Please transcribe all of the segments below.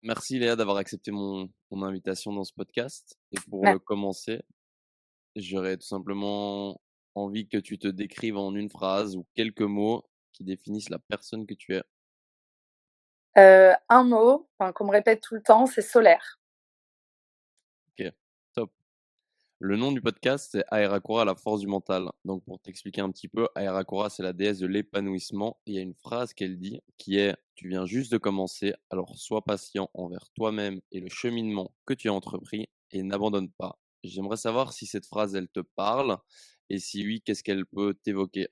Merci Léa d'avoir accepté mon invitation dans ce podcast. Et pour Ouais. commencer, j'aurais tout simplement envie que tu te décrives en une phrase ou quelques mots qui définissent la personne que tu es. Un mot, enfin, qu'on me répète tout le temps, c'est solaire. Ok, top. Le nom du podcast, c'est Aerakura, la force du mental. Donc pour t'expliquer un petit peu, Aerakura, c'est la déesse de l'épanouissement. Et il y a une phrase qu'elle dit qui est: tu viens juste de commencer, alors sois patient envers toi-même et le cheminement que tu as entrepris et n'abandonne pas. J'aimerais savoir si cette phrase, elle te parle et si oui, qu'est-ce qu'elle peut t'évoquer.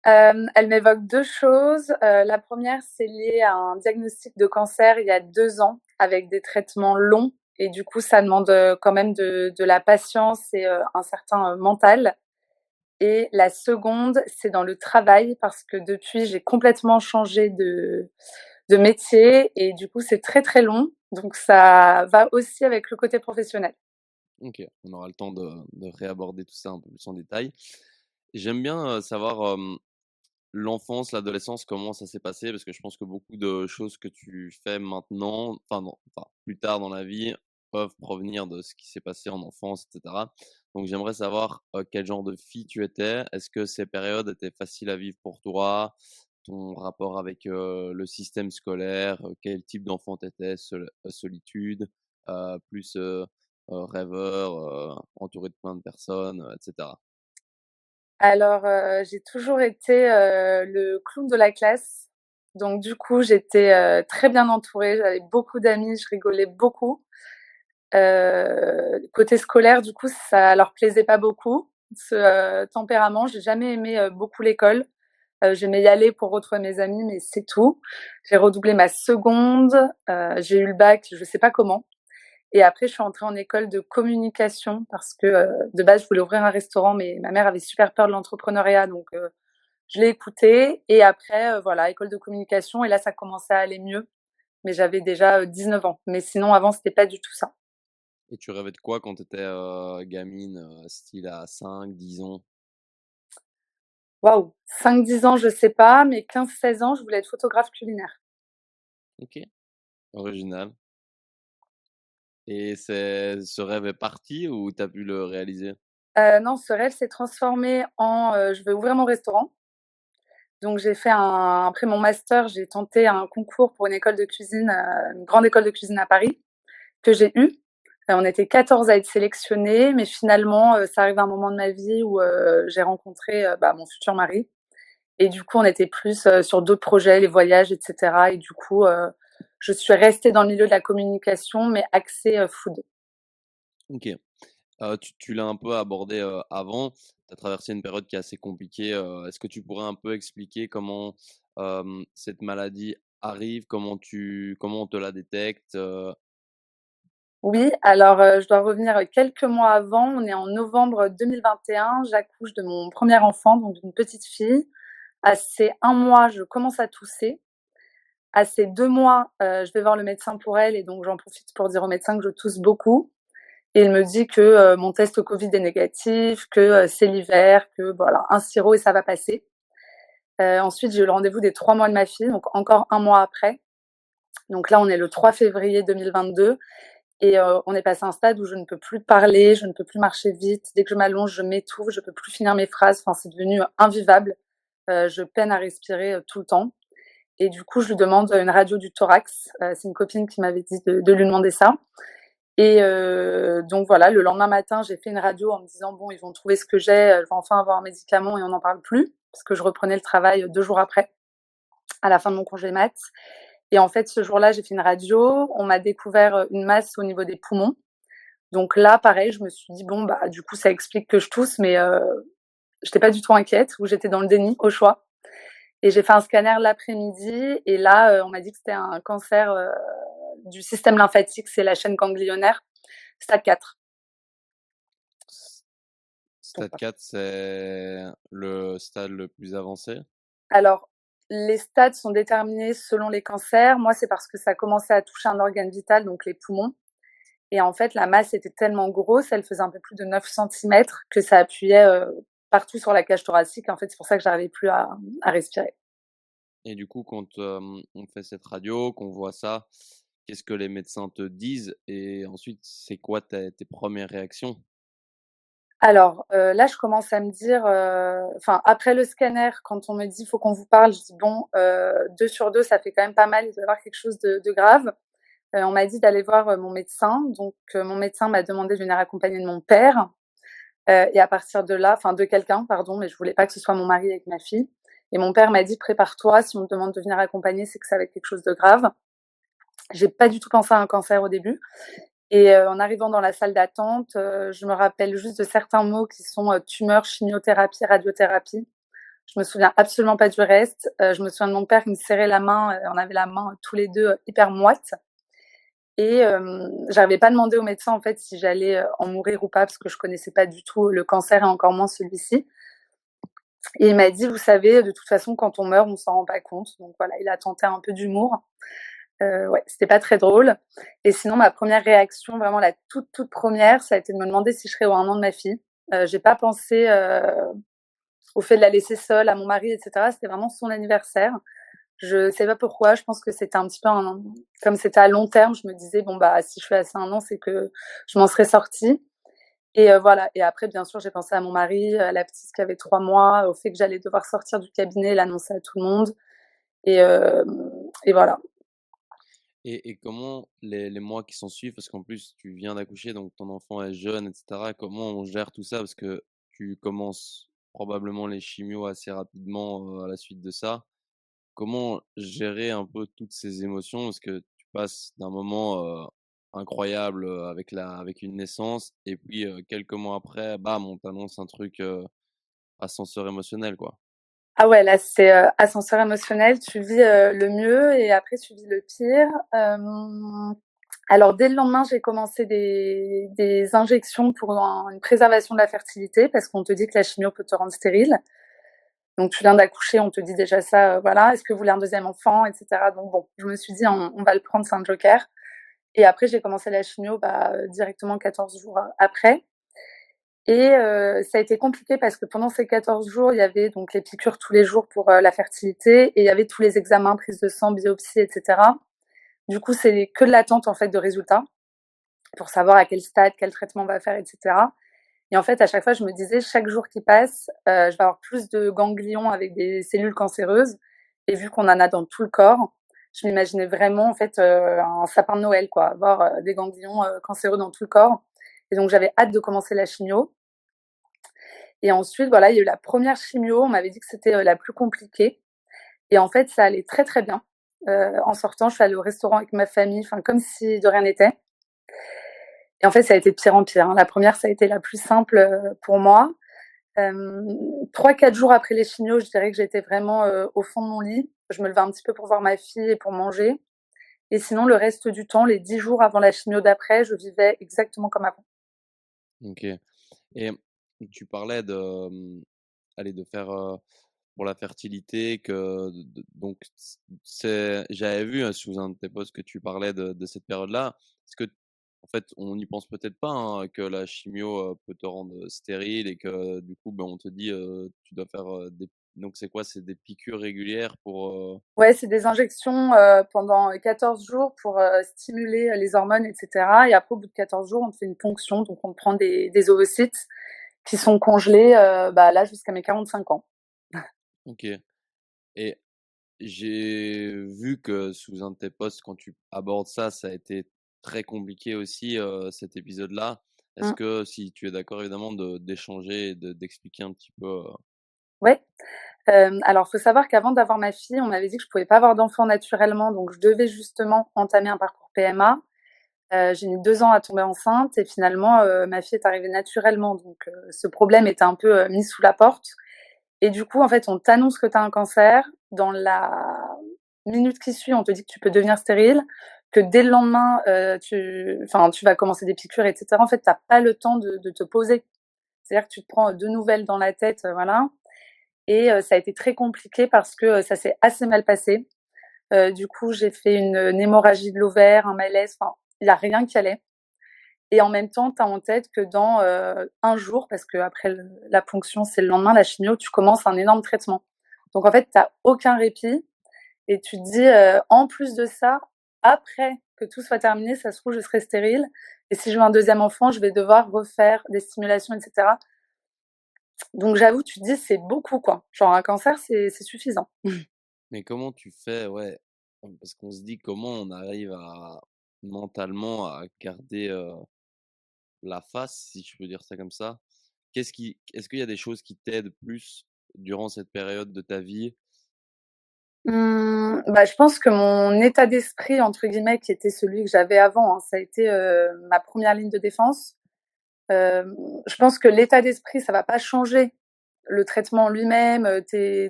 Elle m'évoque 2 choses. La première, c'est lié à un diagnostic de cancer il y a 2 ans avec des traitements longs et du coup, ça demande, quand même de la patience et un certain, mental. Et la seconde, c'est dans le travail parce que depuis, j'ai complètement changé de métier et du coup, c'est très, très long. Donc ça va aussi avec le côté professionnel. Ok, on aura le temps de réaborder tout ça un peu plus en détail. J'aime bien savoir l'enfance, l'adolescence, comment ça s'est passé? Parce que je pense que beaucoup de choses que tu fais maintenant, enfin non, enfin plus tard dans la vie, peuvent provenir de ce qui s'est passé en enfance, et cetera. Donc j'aimerais savoir, quel genre de fille tu étais? Est-ce que ces périodes étaient faciles à vivre pour toi? Ton rapport avec, le système scolaire, quel type d'enfant tu étais? Solitude, plus, rêveur, entouré de plein de personnes, et cetera? Alors, j'ai toujours été, le clown de la classe. Donc du coup, j'étais, très bien entourée, j'avais beaucoup d'amis, je rigolais beaucoup. Côté scolaire, du coup, ça leur plaisait pas beaucoup, ce, tempérament. J'ai jamais aimé, beaucoup l'école. J'aimais y aller pour retrouver mes amis, mais c'est tout. J'ai redoublé ma seconde, j'ai eu le bac, je sais pas comment. Et après, je suis entrée en école de communication parce que de base, je voulais ouvrir un restaurant, mais ma mère avait super peur de l'entrepreneuriat, donc je l'ai écoutée. Et après, voilà, école de communication. Et là, ça commençait à aller mieux, mais j'avais déjà 19 ans. Mais sinon, avant, c'était pas du tout ça. Et tu rêvais de quoi quand tu étais, gamine, style à 5, 10 ans? Waouh, 5-10 ans, je sais pas, mais 15-16 ans, je voulais être photographe culinaire. OK, original. Et ce rêve est parti ou tu as pu le réaliser? Non, ce rêve s'est transformé en je vais ouvrir mon restaurant. Donc j'ai fait après mon master, j'ai tenté un concours pour une école de cuisine, une grande école de cuisine à Paris, que j'ai eu. On était 14 à être sélectionnés, mais finalement, ça arrive à un moment de ma vie où j'ai rencontré bah, mon futur mari. Et du coup, on était plus sur d'autres projets, les voyages, etc. Et du coup, je suis restée dans le milieu de la communication, mais axée food. OK. Tu l'as un peu abordé, avant. Tu as traversé une période qui est assez compliquée, est-ce que tu pourrais un peu expliquer comment, cette maladie arrive? Comment on te la détecte? Oui, alors je dois revenir quelques mois avant. On est en novembre 2021. J'accouche de mon premier enfant, donc d'une petite fille. À ces 1 mois, je commence à tousser. À ces 2 mois, je vais voir le médecin pour elle et donc j'en profite pour dire au médecin que je tousse beaucoup et il me dit que, mon test Covid est négatif, que, c'est l'hiver, que voilà, un sirop et ça va passer. Ensuite, j'ai eu le rendez-vous des 3 mois de ma fille, donc encore 1 mois après. Donc là, on est le 3 février 2022 et on est passé à un stade où je ne peux plus parler, je ne peux plus marcher vite. Dès que je m'allonge, je m'étouffe, je peux plus finir mes phrases. Enfin, c'est devenu invivable. Je peine à respirer, tout le temps. Et du coup, je lui demande une radio du thorax. C'est une copine qui m'avait dit de lui demander ça. Et donc voilà, le lendemain matin, j'ai fait une radio en me disant: «Bon, ils vont trouver ce que j'ai, je vais enfin avoir un médicament et on n'en parle plus», parce que je reprenais le travail 2 jours après, à la fin de mon congé mat. Et en fait, ce jour-là, j'ai fait une radio. On m'a découvert une masse au niveau des poumons. Donc là, pareil, je me suis dit: «Bon, bah, du coup, ça explique que je tousse», mais j'étais pas du tout inquiète ou j'étais dans le déni, au choix. Et j'ai fait un scanner l'après-midi et là, on m'a dit que c'était un cancer, du système lymphatique, c'est la chaîne ganglionnaire, stade 4. Donc Stade 4, c'est le stade le plus avancé? alors, les stades sont déterminés selon les cancers. Moi, c'est parce que ça commençait à toucher un organe vital, donc les poumons. Et en fait, la masse était tellement grosse, elle faisait un peu plus de 9 centimètres, que ça appuyait partout sur la cage thoracique. En fait, c'est pour ça que j'arrivais plus à respirer. Et du coup, quand, on fait cette radio, qu'on voit ça, qu'est-ce que les médecins te disent et ensuite, c'est quoi tes premières réactions? Alors, là, je commence à me dire, enfin, après le scanner, quand on me dit: «Faut qu'on vous parle», je dis: «Bon, 2 sur 2, ça fait quand même pas mal, il doit y avoir quelque chose de grave». On m'a dit d'aller voir, mon médecin, donc mon médecin m'a demandé de venir accompagner de mon père, et à partir de là, enfin de quelqu'un, pardon, mais je voulais pas que ce soit mon mari avec ma fille, et mon père m'a dit: «Prépare-toi, si on te demande de venir accompagner, c'est que ça va être quelque chose de grave». J'ai pas du tout pensé à un cancer au début, et en arrivant dans la salle d'attente, je me rappelle juste de certains mots qui sont, tumeur, chimiothérapie, radiothérapie. Je me souviens absolument pas du reste. Je me souviens de mon père qui me serrait la main, on avait la main tous les 2 hyper moite, et j'arrivais pas à demander au médecin, en fait, si j'allais, en mourir ou pas, parce que je connaissais pas du tout le cancer et encore moins celui-ci, et il m'a dit: «Vous savez, de toute façon, quand on meurt, on s'en rend pas compte». Donc voilà, il a tenté un peu d'humour. Ouais, c'était pas très drôle, et sinon ma première réaction, vraiment la toute première, ça a été de me demander si je serais au 1 an de ma fille. J'ai pas pensé, au fait de la laisser seule, à mon mari et cetera. C'était vraiment son anniversaire. Je sais pas pourquoi, je pense que c'était un petit peu un comme c'était à long terme, je me disais: «Bon, bah, si je fais à ça 1 an, c'est que je m'en serais sortie», et voilà, et après bien sûr, j'ai pensé à mon mari, à la petite qui avait 3 mois, au fait que j'allais devoir sortir du cabinet et l'annoncer à tout le monde, et voilà. Et comment les mois qui s'en suivent, parce qu'en plus tu viens d'accoucher, donc ton enfant est jeune et cetera, comment on gère tout ça? Parce que tu commences probablement les chimios assez rapidement, à la suite de ça. Comment gérer un peu toutes ces émotions? Parce que tu passes d'un moment, incroyable, avec une naissance et puis, quelques mois après, bam, on t'annonce un truc, ascenseur émotionnel, quoi. Ah ouais, là, c'est, ascenseur émotionnel. Tu vis, le mieux et après tu vis le pire. Alors dès le lendemain, j'ai commencé des injections pour une préservation de la fertilité, parce qu'on te dit que la chimio peut te rendre stérile. Donc tu viens d'accoucher, on te dit déjà ça, voilà: «Est-ce que vous voulez un deuxième enfant?» et cetera. Donc bon, je me suis dit: «On va le prendre, c'est un joker», et après j'ai commencé la chimio, bah, directement 14 jours, après, et ça a été compliqué parce que pendant ces 14 jours, il y avait donc les piqûres tous les jours pour, la fertilité, et il y avait tous les examens, prise de sang, biopsie et cetera. Du coup, c'est que de l'attente, en fait, de résultats pour savoir à quel stade, quel traitement on va faire et cetera, et en fait, à chaque fois, je me disais: «Chaque jour qui passe, je vais avoir plus de ganglions avec des cellules cancéreuses», et vu qu'on en a dans tout le corps, je m'imaginais vraiment, en fait, un sapin de Noël, quoi, avoir, des ganglions, cancéreux dans tout le corps, et donc j'avais hâte de commencer la chimio. Et ensuite, voilà, il y a eu la première chimio, on m'avait dit que c'était, la plus compliquée, et en fait, ça allait très, très bien. En sortant, je suis allée au restaurant avec ma famille, enfin comme si de rien n'était, et en fait, ça a été de pire en pire, hein. La première, ça a été la plus simple, pour moi. Hem, 3-4 jours après les chimios, je dirais que j'étais vraiment, au fond de mon lit. Je me levais un petit peu pour voir ma fille et pour manger, et sinon le reste du temps, les 10 jours avant la chimio d'après, je vivais exactement comme avant. OK. Et tu parlais de, allez, de faire, pour la fertilité que donc j'avais vu, sous un de tes posts que tu parlais de cette période-là. Est-ce que en fait, on n'y pense peut-être pas, hein, que la chimio, peut te rendre, stérile et que du coup, ben, on te dit, tu dois faire, des donc c'est quoi? C'est des piqûres régulières pour, Ouais, c'est des injections, pendant 14 jours pour, stimuler, les hormones et cetera, et après au bout de 14 jours, on te fait une ponction, donc on te prend des ovocytes qui sont congelés, bah, là jusqu'à mes 45 ans. OK. Et j'ai vu que sous un de tes posts, quand tu abordes ça, ça a été très compliqué aussi, cet épisode-là. Est-ce Mmh. que, si tu es d'accord évidemment, d'échanger et d'expliquer un petit peu, Ouais, alors faut savoir qu'avant d'avoir ma fille, on m'avait dit que je pouvais pas avoir d'enfant naturellement, donc je devais justement entamer un parcours PMA. J'ai mis 2 ans à tomber enceinte, et finalement, ma fille est arrivée naturellement, donc ce problème était un peu, mis sous la porte, et du coup, en fait, on t'annonce que tu as un cancer. Dans la minute qui suit, on te dit que tu peux devenir stérile, que dès le lendemain, tu vas commencer des piqûres et cetera. En fait, tu as pas le temps de te poser. C'est-à-dire que tu te prends 2 nouvelles dans la tête, voilà, et ça a été très compliqué parce que, ça s'est assez mal passé. Du coup, j'ai fait une hémorragie de l'ovaire, un malaise, enfin, il y a rien qui allait, et en même temps, tu as en tête que dans, 1 jour, parce qu'après la ponction, c'est le lendemain, la chimio, tu commences un énorme traitement. Donc en fait, tu as aucun répit, et tu te dis, en plus de ça, après que tout soit terminé, ça se trouve, je serai stérile. Et si je veux un deuxième enfant, je vais devoir refaire des stimulations, etc. Donc j'avoue, tu te dis, c'est beaucoup, quoi. Genre un cancer, c'est suffisant. Mais comment tu fais, ouais, parce qu'on se dit comment on arrive à mentalement à garder, la face, si je peux dire ça comme ça? Est-ce qu'il y a des choses qui t'aident plus durant cette période de ta vie? Bah, je pense que mon état d'esprit, entre guillemets, qui était celui que j'avais avant, hein, ça a été ma première ligne de défense. Je pense que l'état d'esprit, ça va pas changer le traitement lui-même,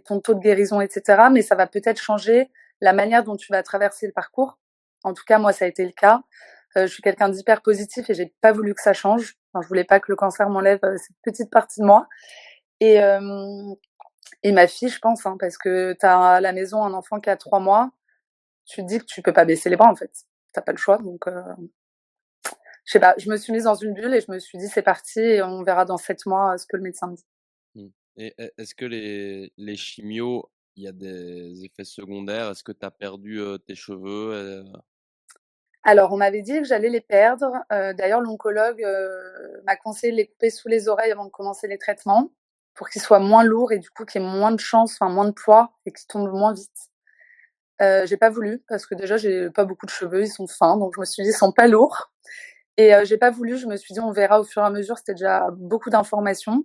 ton taux de guérison, etc. Mais ça va peut-être changer la manière dont tu vas traverser le parcours. En tout cas, moi, ça a été le cas. Je suis quelqu'un d'hyper positif et j'ai pas voulu que ça change. Enfin, je voulais pas que le cancer m'enlève cette petite partie de moi. Et, et ma fille, je pense, hein, parce que tu as à la maison un enfant qui a 3 mois, tu te dis que tu peux pas baisser les bras, en fait. T'as pas le choix. Donc, je sais pas, je me suis mise dans une bulle et je me suis dit, c'est parti, et on verra dans 7 mois ce que le médecin me dit. Mmh. Et est-ce que les chimios, il y a des effets secondaires? Est-ce que tu as perdu, tes cheveux, Alors, on m'avait dit que j'allais les perdre. D'ailleurs, l'oncologue m'a conseillé de les couper sous les oreilles avant de commencer les traitements pour qu'ils soient moins lourds et du coup qu'il y ait moins de chance, enfin moins de poids et qu'ils tombent moins vite. J'ai pas voulu parce que déjà j'ai pas beaucoup de cheveux, ils sont fins, donc je me suis dit ils sont pas lourds. Et j'ai pas voulu, je me suis dit on verra au fur et à mesure, c'était déjà beaucoup d'informations.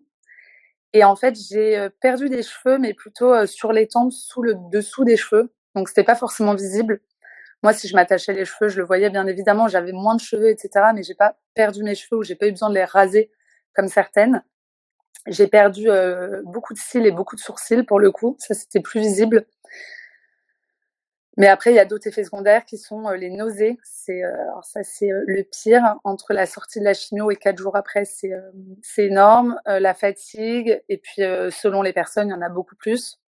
Et en fait, j'ai perdu des cheveux, mais plutôt sur les tempes, sous le dessous des cheveux. Donc c'était pas forcément visible. Moi, si je m'attachais les cheveux, je le voyais bien évidemment, j'avais moins de cheveux, etc. Mais j'ai pas perdu mes cheveux ou j'ai pas eu besoin de les raser comme certaines. J'ai perdu beaucoup de cils et beaucoup de sourcils pour le coup, ça c'était plus visible. Mais après, il y a d'autres effets secondaires qui sont les nausées. Alors ça, c'est le pire. Entre la sortie de la chimio et 4 jours après, c'est énorme. La fatigue, et puis selon les personnes, il y en a beaucoup plus.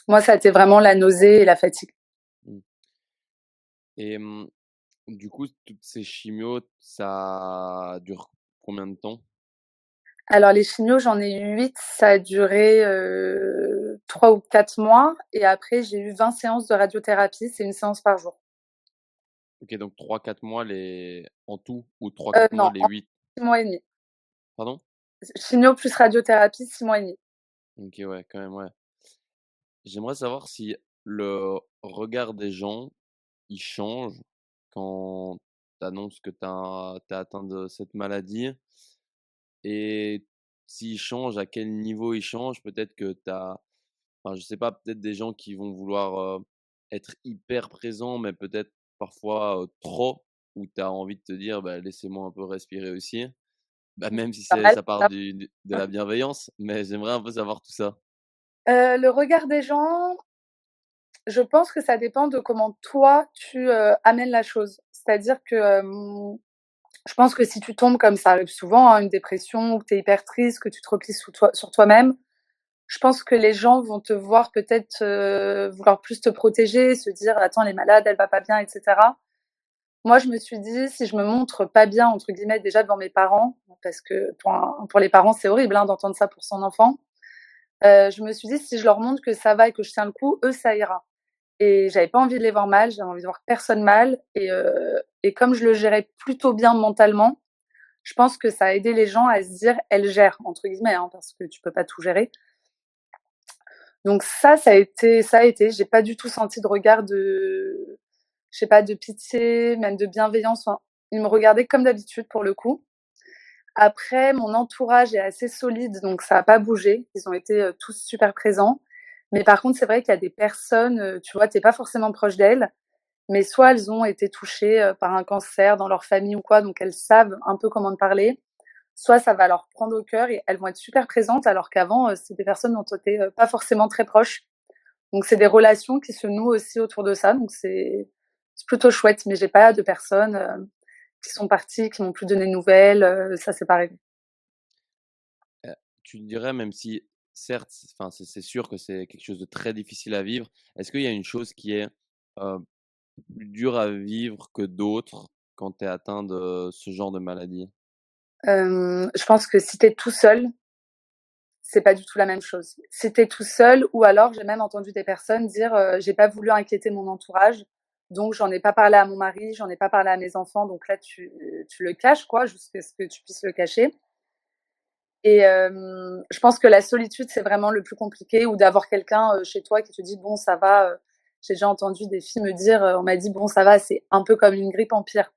Moi, ça a été vraiment la nausée et la fatigue. mmh et du coup, toutes ces chimios, ça dure combien de temps? Alors les chimios, j'en ai eu 8, ça a duré 3 ou 4 mois, et après j'ai eu 20 séances de radiothérapie, c'est une séance par jour. OK, donc 3-4 mois les en tout ou 3-4 mois Non, les en 8? 6 mois et demi. Pardon? Chimio plus radiothérapie, 6 mois et demi. OK, ouais, quand même, ouais. J'aimerais savoir si le regard des gens, il change quand tu annonces que tu es atteint de cette maladie et s'il change, à quel niveau il change? Peut-être que tu as enfin, je sais pas, peut-être des gens qui vont vouloir, être hyper présents, mais peut-être parfois, trop, où tu as envie de te dire: «Bah, laissez-moi un peu respirer aussi». Bah, même si Pas c'est mal, ça part ça. du de la bienveillance, mais j'aimerais un peu savoir tout ça. Le regard des gens, je pense que ça dépend de comment toi tu amènes la chose. C'est-à-dire que je pense que si tu tombes, comme ça arrive souvent, hein, une dépression, ou que tu es hyper triste, que tu te replies sur toi-même, je pense que les gens vont te voir peut-être vouloir plus te protéger, se dire attends, elle est malade, elle va pas bien, etc. Moi, je me suis dit, si je me montre pas bien, entre guillemets, déjà devant mes parents, parce que pour les parents, c'est horrible hein, d'entendre ça pour son enfant, je me suis dit, si je leur montre que ça va et que je tiens le coup, eux, ça ira. Et j'avais pas envie de les voir mal, j'avais envie de voir personne mal. Et comme je le gérais plutôt bien mentalement, je pense que ça a aidé les gens à se dire, elle gère, entre guillemets, hein, parce que tu peux pas tout gérer. Donc ça a été, j'ai pas du tout senti de regard de, je sais pas, de pitié, même de bienveillance. Enfin, ils me regardaient comme d'habitude pour le coup. Après, mon entourage est assez solide, donc ça a pas bougé. Ils ont été tous super présents. Mais par contre, c'est vrai qu'il y a des personnes, tu vois, t'es pas forcément proche d'elles, mais soit elles ont été touchées par un cancer dans leur famille ou quoi, donc elles savent un peu comment te parler. Soit ça va leur prendre au cœur et elles vont être super présentes, alors qu'avant, c'est des personnes dont tu étais pas forcément très proche. Donc c'est des relations qui se nouent aussi autour de ça, donc c'est plutôt chouette. Mais j'ai pas de personnes qui sont parties, qui m'ont plus donné de nouvelles, ça c'est pas arrivé. Heu, Tu dirais même si certes, enfin, c'est sûr que c'est quelque chose de très difficile à vivre, est-ce qu'il y a une chose qui est, heu, plus dure à vivre que d'autres quand tu es atteint de ce genre de maladie? Je pense que si tu es tout seul, c'est pas du tout la même chose. Si tu es tout seul, ou alors j'ai même entendu des personnes dire, «J'ai pas voulu inquiéter mon entourage, Donc j'en ai pas parlé à mon mari, j'en ai pas parlé à mes enfants, donc là tu le caches quoi, jusqu'à ce que tu puisses le cacher. Et je pense que la solitude, c'est vraiment le plus compliqué, ou d'avoir quelqu'un chez toi qui te dit bon ça va. J'ai déjà entendu des filles me dire, on m'a dit bon ça va, c'est un peu comme une grippe en pire.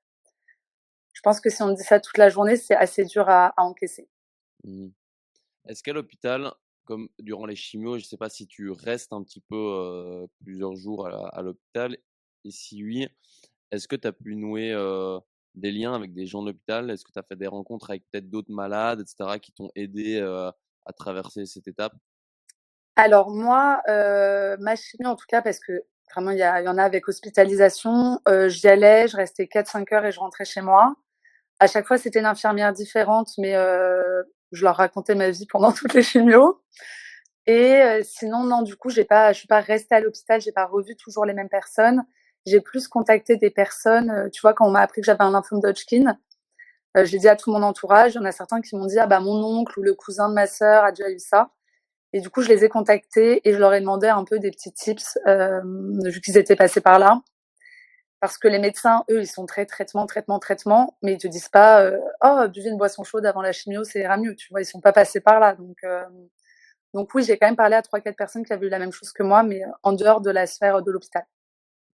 Je pense que si on me dit ça toute la journée, c'est assez dur à encaisser. Mmh. Est-ce qu'à l'hôpital, comme durant les chimios, je sais pas si tu restes un petit peu, plusieurs jours à l'hôpital? Et si oui, est-ce que tu as pu nouer, des liens avec des gens de l'hôpital? Est-ce que tu as fait des rencontres avec peut-être d'autres malades et cetera qui t'ont aidé, à traverser cette étape? Alors moi, ma chimio en tout cas, parce que vraiment il y en a avec hospitalisation, j'y allais, je restais 4-5 heures et je rentrais chez moi. À chaque fois, c'était une infirmière différente, mais je leur racontais ma vie pendant toutes les chimios. Et sinon, non, du coup, je suis pas restée à l'hôpital, j'ai pas revu toujours les mêmes personnes. J'ai plus contacté des personnes, tu vois, quand on m'a appris que j'avais un lymphome d'Hodgkin, j'ai dit à tout mon entourage. Il y en a certains qui m'ont dit: «Ah bah, mon oncle ou le cousin de ma sœur a déjà eu ça». Et du coup, je les ai contactés et je leur ai demandé un peu des petits tips, vu qu'ils étaient passés par là. Parce que les médecins, eux, ils sont très traitement, traitement, traitement, mais ils te disent pas, «Oh, buvez une boisson chaude avant la chimio, ça ira mieux», tu vois? Ils sont pas passés par là, donc oui, j'ai quand même parlé à 3-4 personnes qui avaient eu la même chose que moi, mais en dehors de la sphère de l'hôpital.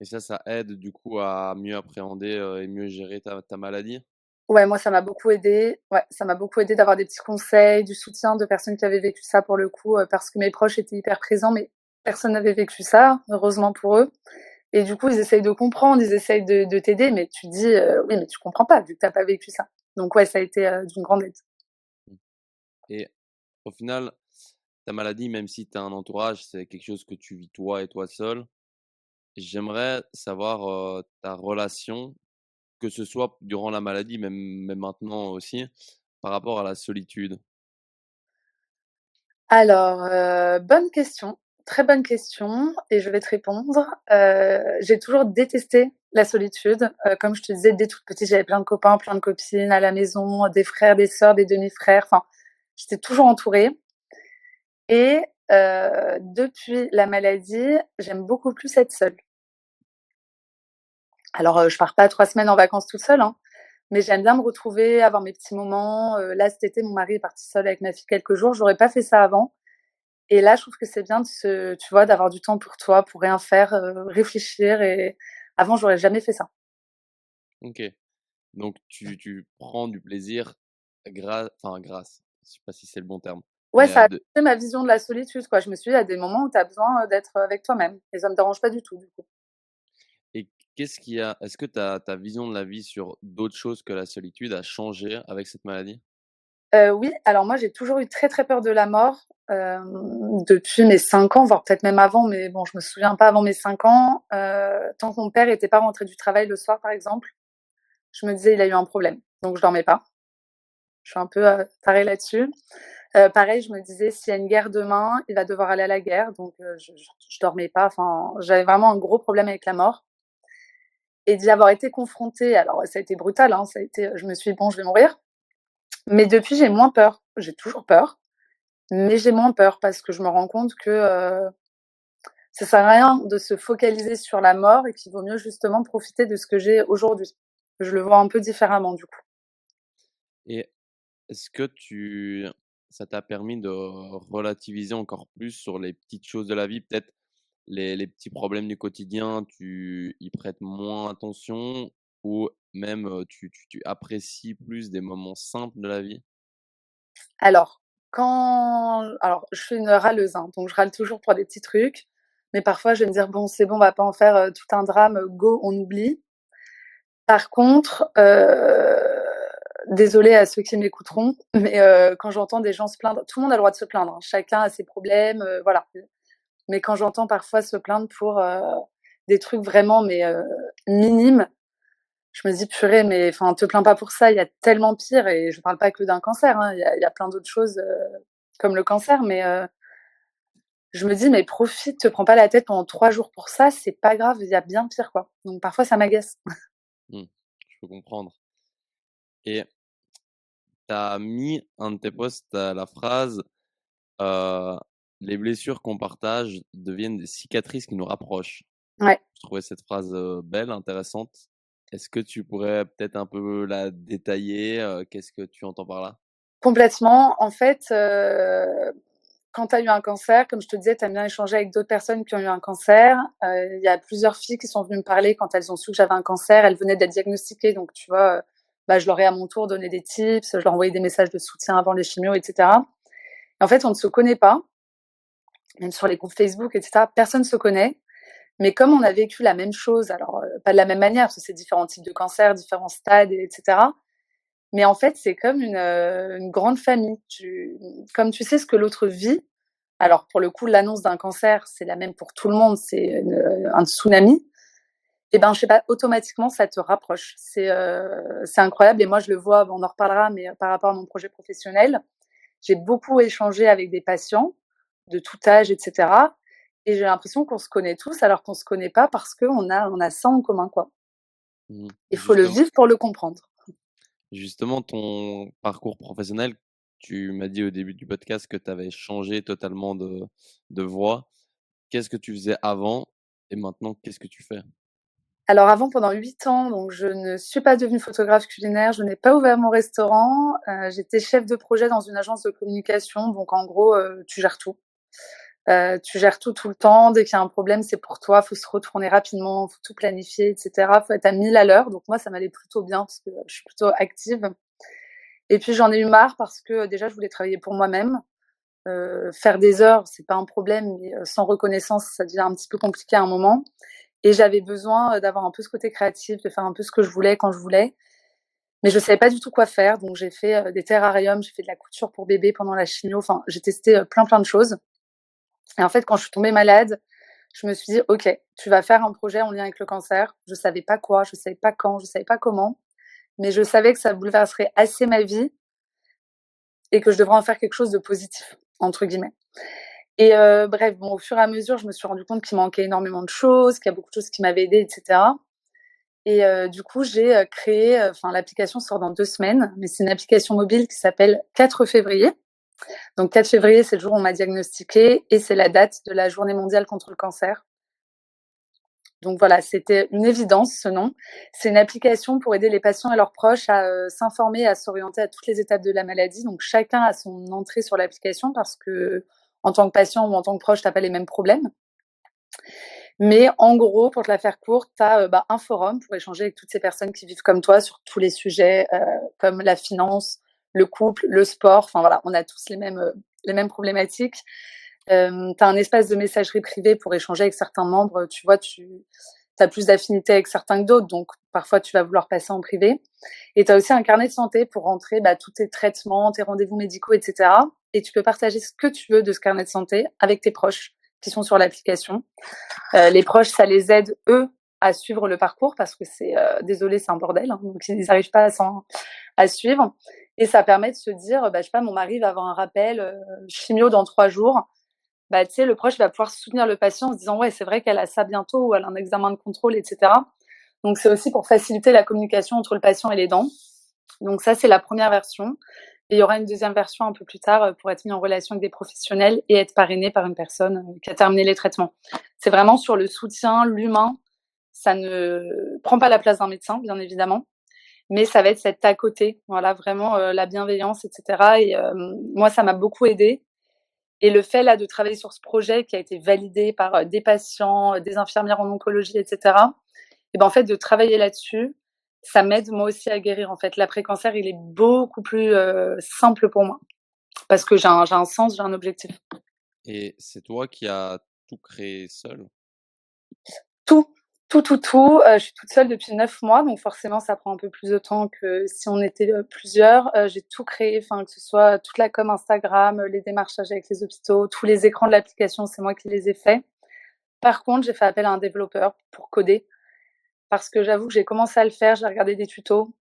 Et ça aide du coup à mieux appréhender, et mieux gérer ta maladie? Ouais, moi, ça m'a beaucoup aidé. Ouais, ça m'a beaucoup aidé d'avoir des petits conseils, du soutien de personnes qui avaient vécu ça pour le coup, parce que mes proches étaient hyper présents, mais personne n'avait vécu ça, heureusement pour eux. Et du coup, ils essayent de comprendre, ils essayent de t'aider, mais tu dis, «Oui, mais tu comprends pas vu que tu pas vécu ça». Donc ouais, ça a été, d'une grande aide. Mmh. Et au final, ta maladie, même si tu as un entourage, c'est quelque chose que tu vis toi et toi seul. J'aimerais savoir, ta relation, que ce soit durant la maladie, même maintenant aussi, par rapport à la solitude. Alors, bonne question, très bonne question et je vais te répondre. J'ai toujours détesté la solitude. Comme je te disais, dès toute petite, j'avais plein de copains, plein de copines à la maison, des frères, des sœurs, des demi-frères, enfin, j'étais toujours entourée. Et depuis la maladie, j'aime beaucoup plus être seule. Alors, je pars pas 3 semaines en vacances toute seule, hein, mais j'aime bien me retrouver, avoir mes petits moments. Là, cet été, mon mari est parti seul avec ma fille quelques jours. J'aurais pas fait ça avant. Et là, je trouve que c'est bien tu vois, d'avoir du temps pour toi, pour rien faire, réfléchir. Et avant, j'aurais jamais fait ça. OK. Donc tu prends du plaisir grâce, je sais pas si c'est le bon terme, Ouais, mais, ça a de changé ma vision de la solitude, quoi. Je me suis dit: «Il y a des moments où tu as besoin, d'être avec toi-même» et ça me dérange pas du tout, du coup. et qu'est-ce qui a est-ce que ta vision de la vie sur d'autres choses que la solitude a changé avec cette maladie? Oui, alors moi, j'ai toujours eu très, très peur de la mort, depuis mes 5 ans, voire peut-être même avant, mais bon, je me souviens pas avant mes 5 ans. Tant que mon père était pas rentré du travail le soir, par exemple, je me disais: «Il a eu un problème», donc je dormais pas. Je suis un peu, tarée là-dessus. Pareil, je me disais: «S'il y a une guerre demain, il va devoir aller à la guerre», donc je dormais pas, enfin, j'avais vraiment un gros problème avec la mort et d'y avoir été confrontée. Alors ça a été brutal, hein, ça a été, je me suis dit: «Bon, je vais mourir», mais depuis, j'ai moins peur. J'ai toujours peur, mais j'ai moins peur parce que je me rends compte que, ça sert à rien de se focaliser sur la mort et qu'il vaut mieux justement profiter de ce que j'ai aujourd'hui. Je le vois un peu différemment, du coup. Et est-ce que ça t'a permis de relativiser encore plus sur les petites choses de la vie? Peut-être les petits problèmes du quotidien, tu y prêtes moins attention ou même, tu apprécies plus des moments simples de la vie? Alors, alors je suis une râleuse, hein, donc je râle toujours pour des petits trucs, mais parfois je vais me dire: «Bon, c'est bon, on va pas en faire, tout un drame, go, on oublie». Par contre, désolée à ceux qui m'écouteront, mais quand j'entends des gens se plaindre, tout le monde a le droit de se plaindre, hein, chacun a ses problèmes, voilà. Mais quand j'entends parfois se plaindre pour, des trucs vraiment minimes, je me dis: «Purée, mais enfin, te plains pas pour ça, il y a tellement pire» et je parle pas que d'un cancer, hein, il y a plein d'autres choses, comme le cancer, mais je me dis: «Mais profite, te prends pas la tête pendant 3 jours pour ça, c'est pas grave, il y a bien pire, quoi». Donc parfois ça m'agace. Mmh, je peux comprendre. Et tu as mis un de tes posts, la phrase, heu: «Les blessures qu'on partage deviennent des cicatrices qui nous rapprochent». Ouais. Je trouvais cette phrase, belle, intéressante. Est-ce que tu pourrais peut-être un peu la détailler? Qu'est-ce que tu entends par là? Complètement. En fait, quand tu as eu un cancer, comme je te disais, tu aimes bien échanger avec d'autres personnes qui ont eu un cancer. Il y a plusieurs filles qui sont venues me parler quand elles ont su que j'avais un cancer. Elles venaient d'être diagnostiquées, donc tu vois, bah, je leur ai à mon tour donné des tips, je leur envoyais des messages de soutien avant les chimios et cetera. Et en fait, on ne se connaît pas, même sur les groupes Facebook et cetera, personne ne se connaît. Mais comme on a vécu la même chose, alors, pas de la même manière, parce que c'est différents types de cancers, différents stades et cetera. Mais en fait, c'est comme une grande famille. Comme tu sais ce que l'autre vit, alors pour le coup, l'annonce d'un cancer, c'est la même pour tout le monde, un tsunami. Et ben, je sais pas, automatiquement, ça te rapproche. C'est incroyable. Et moi, je le vois, bon, on en reparlera, mais par rapport à mon projet professionnel, j'ai beaucoup échangé avec des patients de tout âge, etc. Et j'ai l'impression qu'on se connaît tous, alors qu'on se connaît pas parce qu'on a ça en commun, quoi. Mmh. Il faut le vivre pour le comprendre. Justement, ton parcours professionnel, tu m'as dit au début du podcast que tu avais changé totalement de voie. Qu'est-ce que tu faisais avant et maintenant, qu'est-ce que tu fais? Alors avant, pendant 8 ans, donc je ne suis pas devenue photographe culinaire, je n'ai pas ouvert mon restaurant. J'étais chef de projet dans une agence de communication, donc en gros, tu gères tout. Tu gères tout, tout le temps. Dès qu'il y a un problème, c'est pour toi, faut se retourner rapidement, faut tout planifier et cetera. Faut être à 1000 à l'heure, donc moi ça m'allait plutôt bien parce que je suis plutôt active et puis j'en ai eu marre parce que déjà je voulais travailler pour moi-même. Faire des heures, c'est pas un problème, mais sans reconnaissance, ça devient un petit peu compliqué à un moment. Et j'avais besoin d'avoir un peu ce côté créatif, de faire un peu ce que je voulais quand je voulais. Mais je savais pas du tout quoi faire. Donc j'ai fait des terrariums, j'ai fait de la couture pour bébé pendant la chimio. Enfin, j'ai testé plein plein de choses. Et en fait, quand je suis tombée malade, je me suis dit, OK, tu vas faire un projet en lien avec le cancer. Je savais pas quoi, je savais pas quand, je savais pas comment. Mais je savais que ça bouleverserait assez ma vie et que je devrais en faire quelque chose de positif, entre guillemets. Et bref, bon, au fur et à mesure, je me suis rendu compte qu'il manquait énormément de choses, qu'il y a beaucoup de choses qui m'avaient aidée, etc. Et du coup, j'ai créé, enfin, l'application sort dans 2 semaines, mais c'est une application mobile qui s'appelle 4 février. Donc 4 février, c'est le jour où on m'a diagnostiqué et c'est la date de la journée mondiale contre le cancer. Donc voilà, c'était une évidence ce nom. C'est une application pour aider les patients et leurs proches à s'informer, à s'orienter à toutes les étapes de la maladie. Donc chacun a son entrée sur l'application parce que en tant que patient ou en tant que proche, t'as pas les mêmes problèmes. Mais en gros, pour te la faire courte, tu as un forum pour échanger avec toutes ces personnes qui vivent comme toi sur tous les sujets comme la finance, le couple, le sport. Enfin voilà, on a tous les mêmes problématiques. Tu as un espace de messagerie privée pour échanger avec certains membres. Tu vois, tu as plus d'affinité avec certains que d'autres, donc parfois tu vas vouloir passer en privé. Et tu as aussi un carnet de santé pour rentrer tous tes traitements, tes rendez-vous médicaux, etc. Et tu peux partager ce que tu veux de ce carnet de santé avec tes proches qui sont sur l'application. Les proches, ça les aide, eux, à suivre le parcours parce que désolé, c'est un bordel, hein, donc ils n'arrivent pas à suivre. Et ça permet de se dire, je sais pas, mon mari va avoir un rappel chimio dans 3 jours. Tu sais, le proche va pouvoir soutenir le patient en se disant, ouais, c'est vrai qu'elle a ça bientôt ou elle a un examen de contrôle, etc. Donc c'est aussi pour faciliter la communication entre le patient et l'aidant. Donc ça, c'est la première version. Et il y aura une deuxième version un peu plus tard pour être mis en relation avec des professionnels et être parrainé par une personne qui a terminé les traitements. C'est vraiment sur le soutien, l'humain. Ça ne prend pas la place d'un médecin, bien évidemment, mais ça va être cet à côté, voilà, vraiment la bienveillance, etc. Et moi, ça m'a beaucoup aidée. Et le fait là de travailler sur ce projet qui a été validé par des patients, des infirmières en oncologie, etc. Et ben en fait de travailler là-dessus, ça m'aide moi aussi à guérir en fait. L'après-cancer, il est beaucoup plus simple pour moi parce que j'ai un sens, j'ai un objectif. Et c'est toi qui as tout créé seul? Tout, tout, tout, tout. Je suis toute seule depuis 9 mois, donc forcément ça prend un peu plus de temps que si on était plusieurs. J'ai tout créé, enfin que ce soit toute la com Instagram, les démarchages avec les hôpitaux, tous les écrans de l'application, c'est moi qui les ai faits. Par contre, j'ai fait appel à un développeur pour coder parce que j'avoue que j'ai commencé à le faire, j'ai regardé des tutos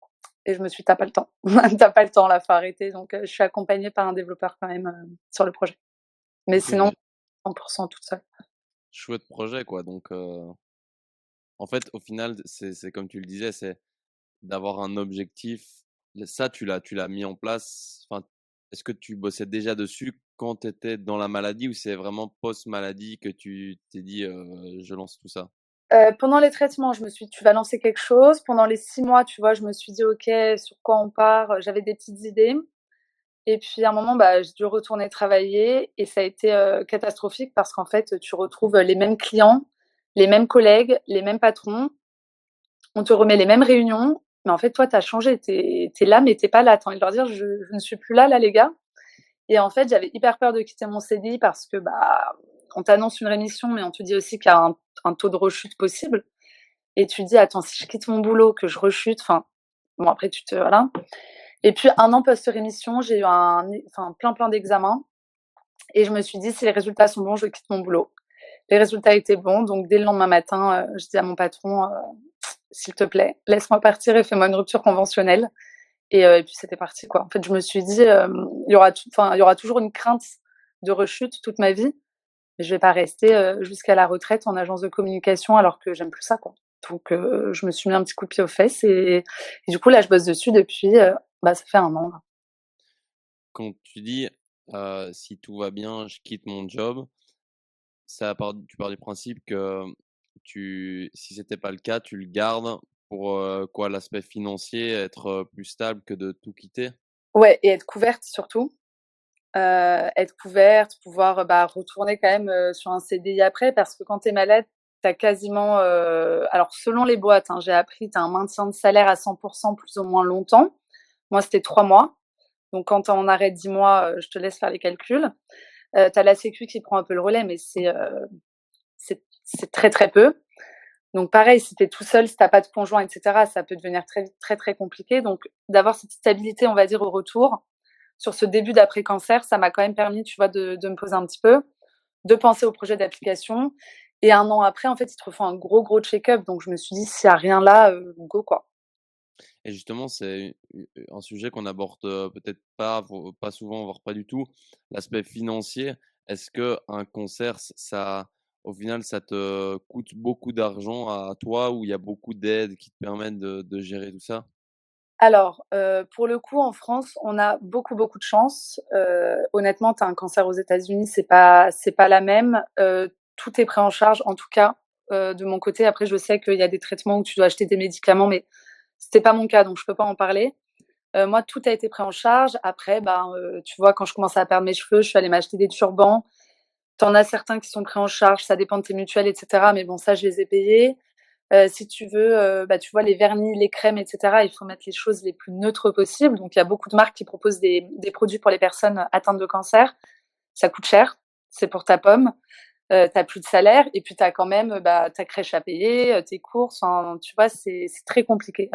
et je me suis dit: «Tu pas le temps. Tu pas le temps là, faut arrêter». Donc je suis accompagnée par un développeur quand même, sur le projet. Mais OK, sinon 100 toute seule. chouette projet quoi, donc en fait, au final, c'est comme tu le disais, c'est d'avoir un objectif. Ça, tu l'as mis en place, enfin, est-ce que tu bossais déjà dessus quand tu étais dans la maladie ou c'est vraiment post-maladie que tu t'es dit: «Je lance tout ça»? Pendant les traitements, je me suis dit: «Tu vas lancer quelque chose». Pendant les 6 mois, tu vois, je me suis dit: «OK, sur quoi on part?» J'avais des petites idées et puis à un moment, bah, j'ai dû retourner travailler et ça a été, catastrophique parce qu'en fait, tu retrouves, les mêmes clients, les mêmes collègues, les mêmes patrons. On te remet les mêmes réunions, mais en fait, toi, tu as changé. Tu es là, mais tu es pas là. Tu as envie de leur dire: «Je ne suis plus là, les gars». Et en fait, j'avais hyper peur de quitter mon CDI parce que, bah, on t'annonce une rémission, mais on te dit aussi qu'il y a un taux de rechute possible et tu te dis: «Attends, si je quitte mon boulot, que je rechute», enfin, bon après tu te voilà. Et puis 1 an post-rémission, j'ai eu plein d'examens et je me suis dit: «Si les résultats sont bons, je quitte mon boulot». Les résultats étaient bons, donc dès le lendemain matin, je dis à mon patron: «S'il te plaît, laisse-moi partir et fais-moi une rupture conventionnelle». Et puis c'était parti, quoi. En fait, je me suis dit, il y aura toujours une crainte de rechute toute ma vie. Je vais pas rester, jusqu'à la retraite en agence de communication alors que j'aime plus ça, quoi. Donc je me suis mis un petit coup de pied aux fesses et du coup, là, je bosse dessus depuis, bah, ça fait 1 an, là. Quand tu dis, «Si tout va bien, je quitte mon job», tu pars du principe que si c'était pas le cas, tu le gardes pour, quoi? L'aspect financier, être, plus stable que de tout quitter? Ouais et être couverte surtout, être couverte, pouvoir, bah, retourner quand même, sur un CDI après parce que quand tu es malade, tu as quasiment, alors selon les boîtes, hein, j'ai appris, tu as un maintien de salaire à 100 plus ou moins longtemps. Moi, c'était 3 mois. Donc quand tu es en arrêt 10 mois, je te laisse faire les calculs. Tu as la sécu qui prend un peu le relais, mais c'est très, très peu. Donc pareil, si tu es tout seul, si tu as pas de conjoint et cetera, ça peut devenir très vite très, très compliqué. Donc d'avoir cette stabilité, on va dire, au retour, sur ce début d'après-cancer, ça m'a quand même permis, tu vois, de me poser un petit peu, de penser au projet d'application et 1 an après, en fait, ils te refont un gros, gros check-up. Donc je me suis dit: «S'il y a rien là, go, quoi». Et justement, c'est un sujet qu'on aborde, peut-être pas souvent, voire pas du tout, l'aspect financier. Est-ce qu'un concert, au final, ça te coûte beaucoup d'argent à toi ou il y a beaucoup d'aides qui te permettent de gérer tout ça? Alors, pour le coup, en France, on a beaucoup, beaucoup de chance. Honnêtement, tu as un cancer aux États-Unis, c'est pas la même. Tout est pris en charge, en tout cas, de mon côté. Après, je sais qu'il y a des traitements où tu dois acheter des médicaments, mais c'était pas mon cas, donc je peux pas en parler. Moi, tout a été pris en charge. Après, ben, tu vois, quand je commençais à perdre mes cheveux, je suis allée m'acheter des turbans. Tu en as certains qui sont pris en charge, ça dépend de tes mutuelles et cetera, mais bon, ça, je les ai payés. Si tu veux, bah, tu vois les vernis, les crèmes et cetera, il faut mettre les choses les plus neutres possibles. Donc il y a beaucoup de marques qui proposent des produits pour les personnes atteintes de cancer. Ça coûte cher, c'est pour ta pomme, tu plus de salaire et puis tu as quand même, bah, ta crèche à payer, tes courses, enfin, tu vois? C'est très compliqué,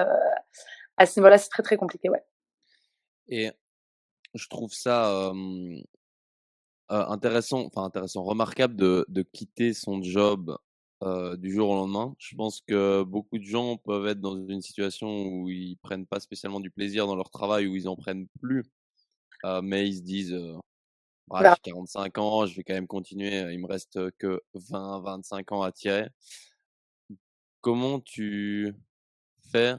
à ce niveau-là, c'est très, très compliqué, ouais. Et je trouve ça, intéressant, remarquable de quitter son job, du jour au lendemain. Je pense que beaucoup de gens peuvent être dans une situation où ils prennent pas spécialement du plaisir dans leur travail, où ils en prennent plus, mais ils se disent, «Ah, Bah, j'ai 45 ans, je vais quand même continuer, il me reste, que 20-25 ans à tirer». Comment tu fais?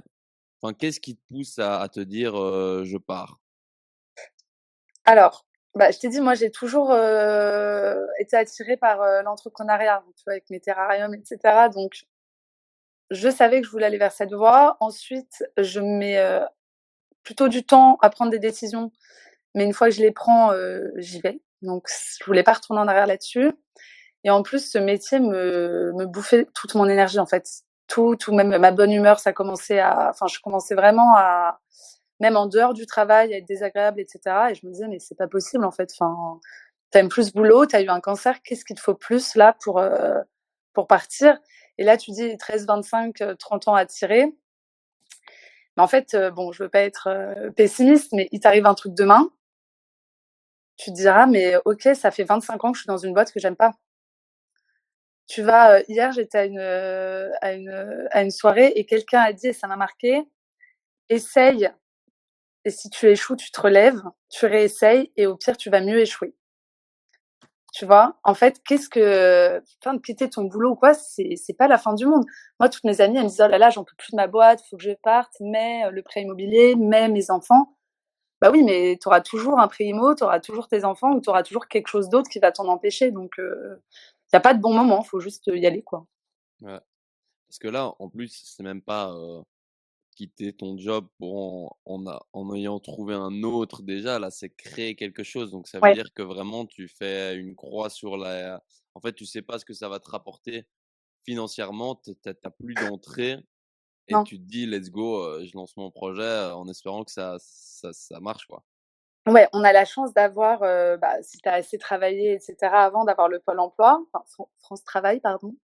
Enfin, qu'est-ce qui te pousse à te dire, «Je pars»? alors, bah, je t'ai dit, moi, j'ai toujours, été attirée par, l'entrepreneuriat, tu vois? Avec mes terrariums et cetera, donc je savais que je voulais aller vers cette voie. Ensuite, je mets, plutôt du temps à prendre des décisions, mais une fois que je les prends, j'y vais. Donc je voulais pas retourner en arrière là-dessus et en plus, ce métier me bouffait toute mon énergie, en fait. Tout, même ma bonne humeur, ça commençait à enfin, je commençais vraiment à même en dehors du travail, à être désagréable et cetera et je me disais: «Mais c'est pas possible, en fait, enfin, tu aimes plus ce boulot, tu as eu un cancer, qu'est-ce qu'il te faut plus là pour partir?» Et là, tu dis 13-25, 30 ans à tirer. Mais en fait, bon, je veux pas être, pessimiste, mais il t'arrive un truc demain, tu te diras: «Mais OK, ça fait 25 ans que je suis dans une boîte que j'aime pas». Tu vas, hier, j'étais à une soirée et quelqu'un a dit et ça m'a marqué: «Essaye et si tu échoues, tu te relèves, tu réessayes et au pire, tu vas mieux échouer». Tu vois? En fait, enfin, de quitter ton boulot ou quoi, c'est pas la fin du monde. Moi, toutes mes amies, elles me disent: «Oh là là, j'en peux plus de ma boîte, faut que je parte, mais le prêt immobilier, mais mes enfants». Bah oui, mais tu auras toujours un prix IMO, tu auras toujours tes enfants ou tu auras toujours quelque chose d'autre qui va t'en empêcher donc il y a pas de bon moment, faut juste y aller, quoi. Ouais. Parce que là, en plus, c'est même pas quitter ton job pour en ayant trouvé un autre déjà. Là, c'est créer quelque chose. Donc, ça veut Ouais, dire que vraiment, tu fais une croix sur la. En fait, tu sais pas ce que ça va te rapporter financièrement. T'as plus d'entrée et non. tu te dis, let's go, je lance mon projet en espérant que ça marche, quoi. Ouais, on a la chance d'avoir, si tu as assez travaillé, et cetera, avant, d'avoir le Pôle emploi, enfin France Travail, pardon,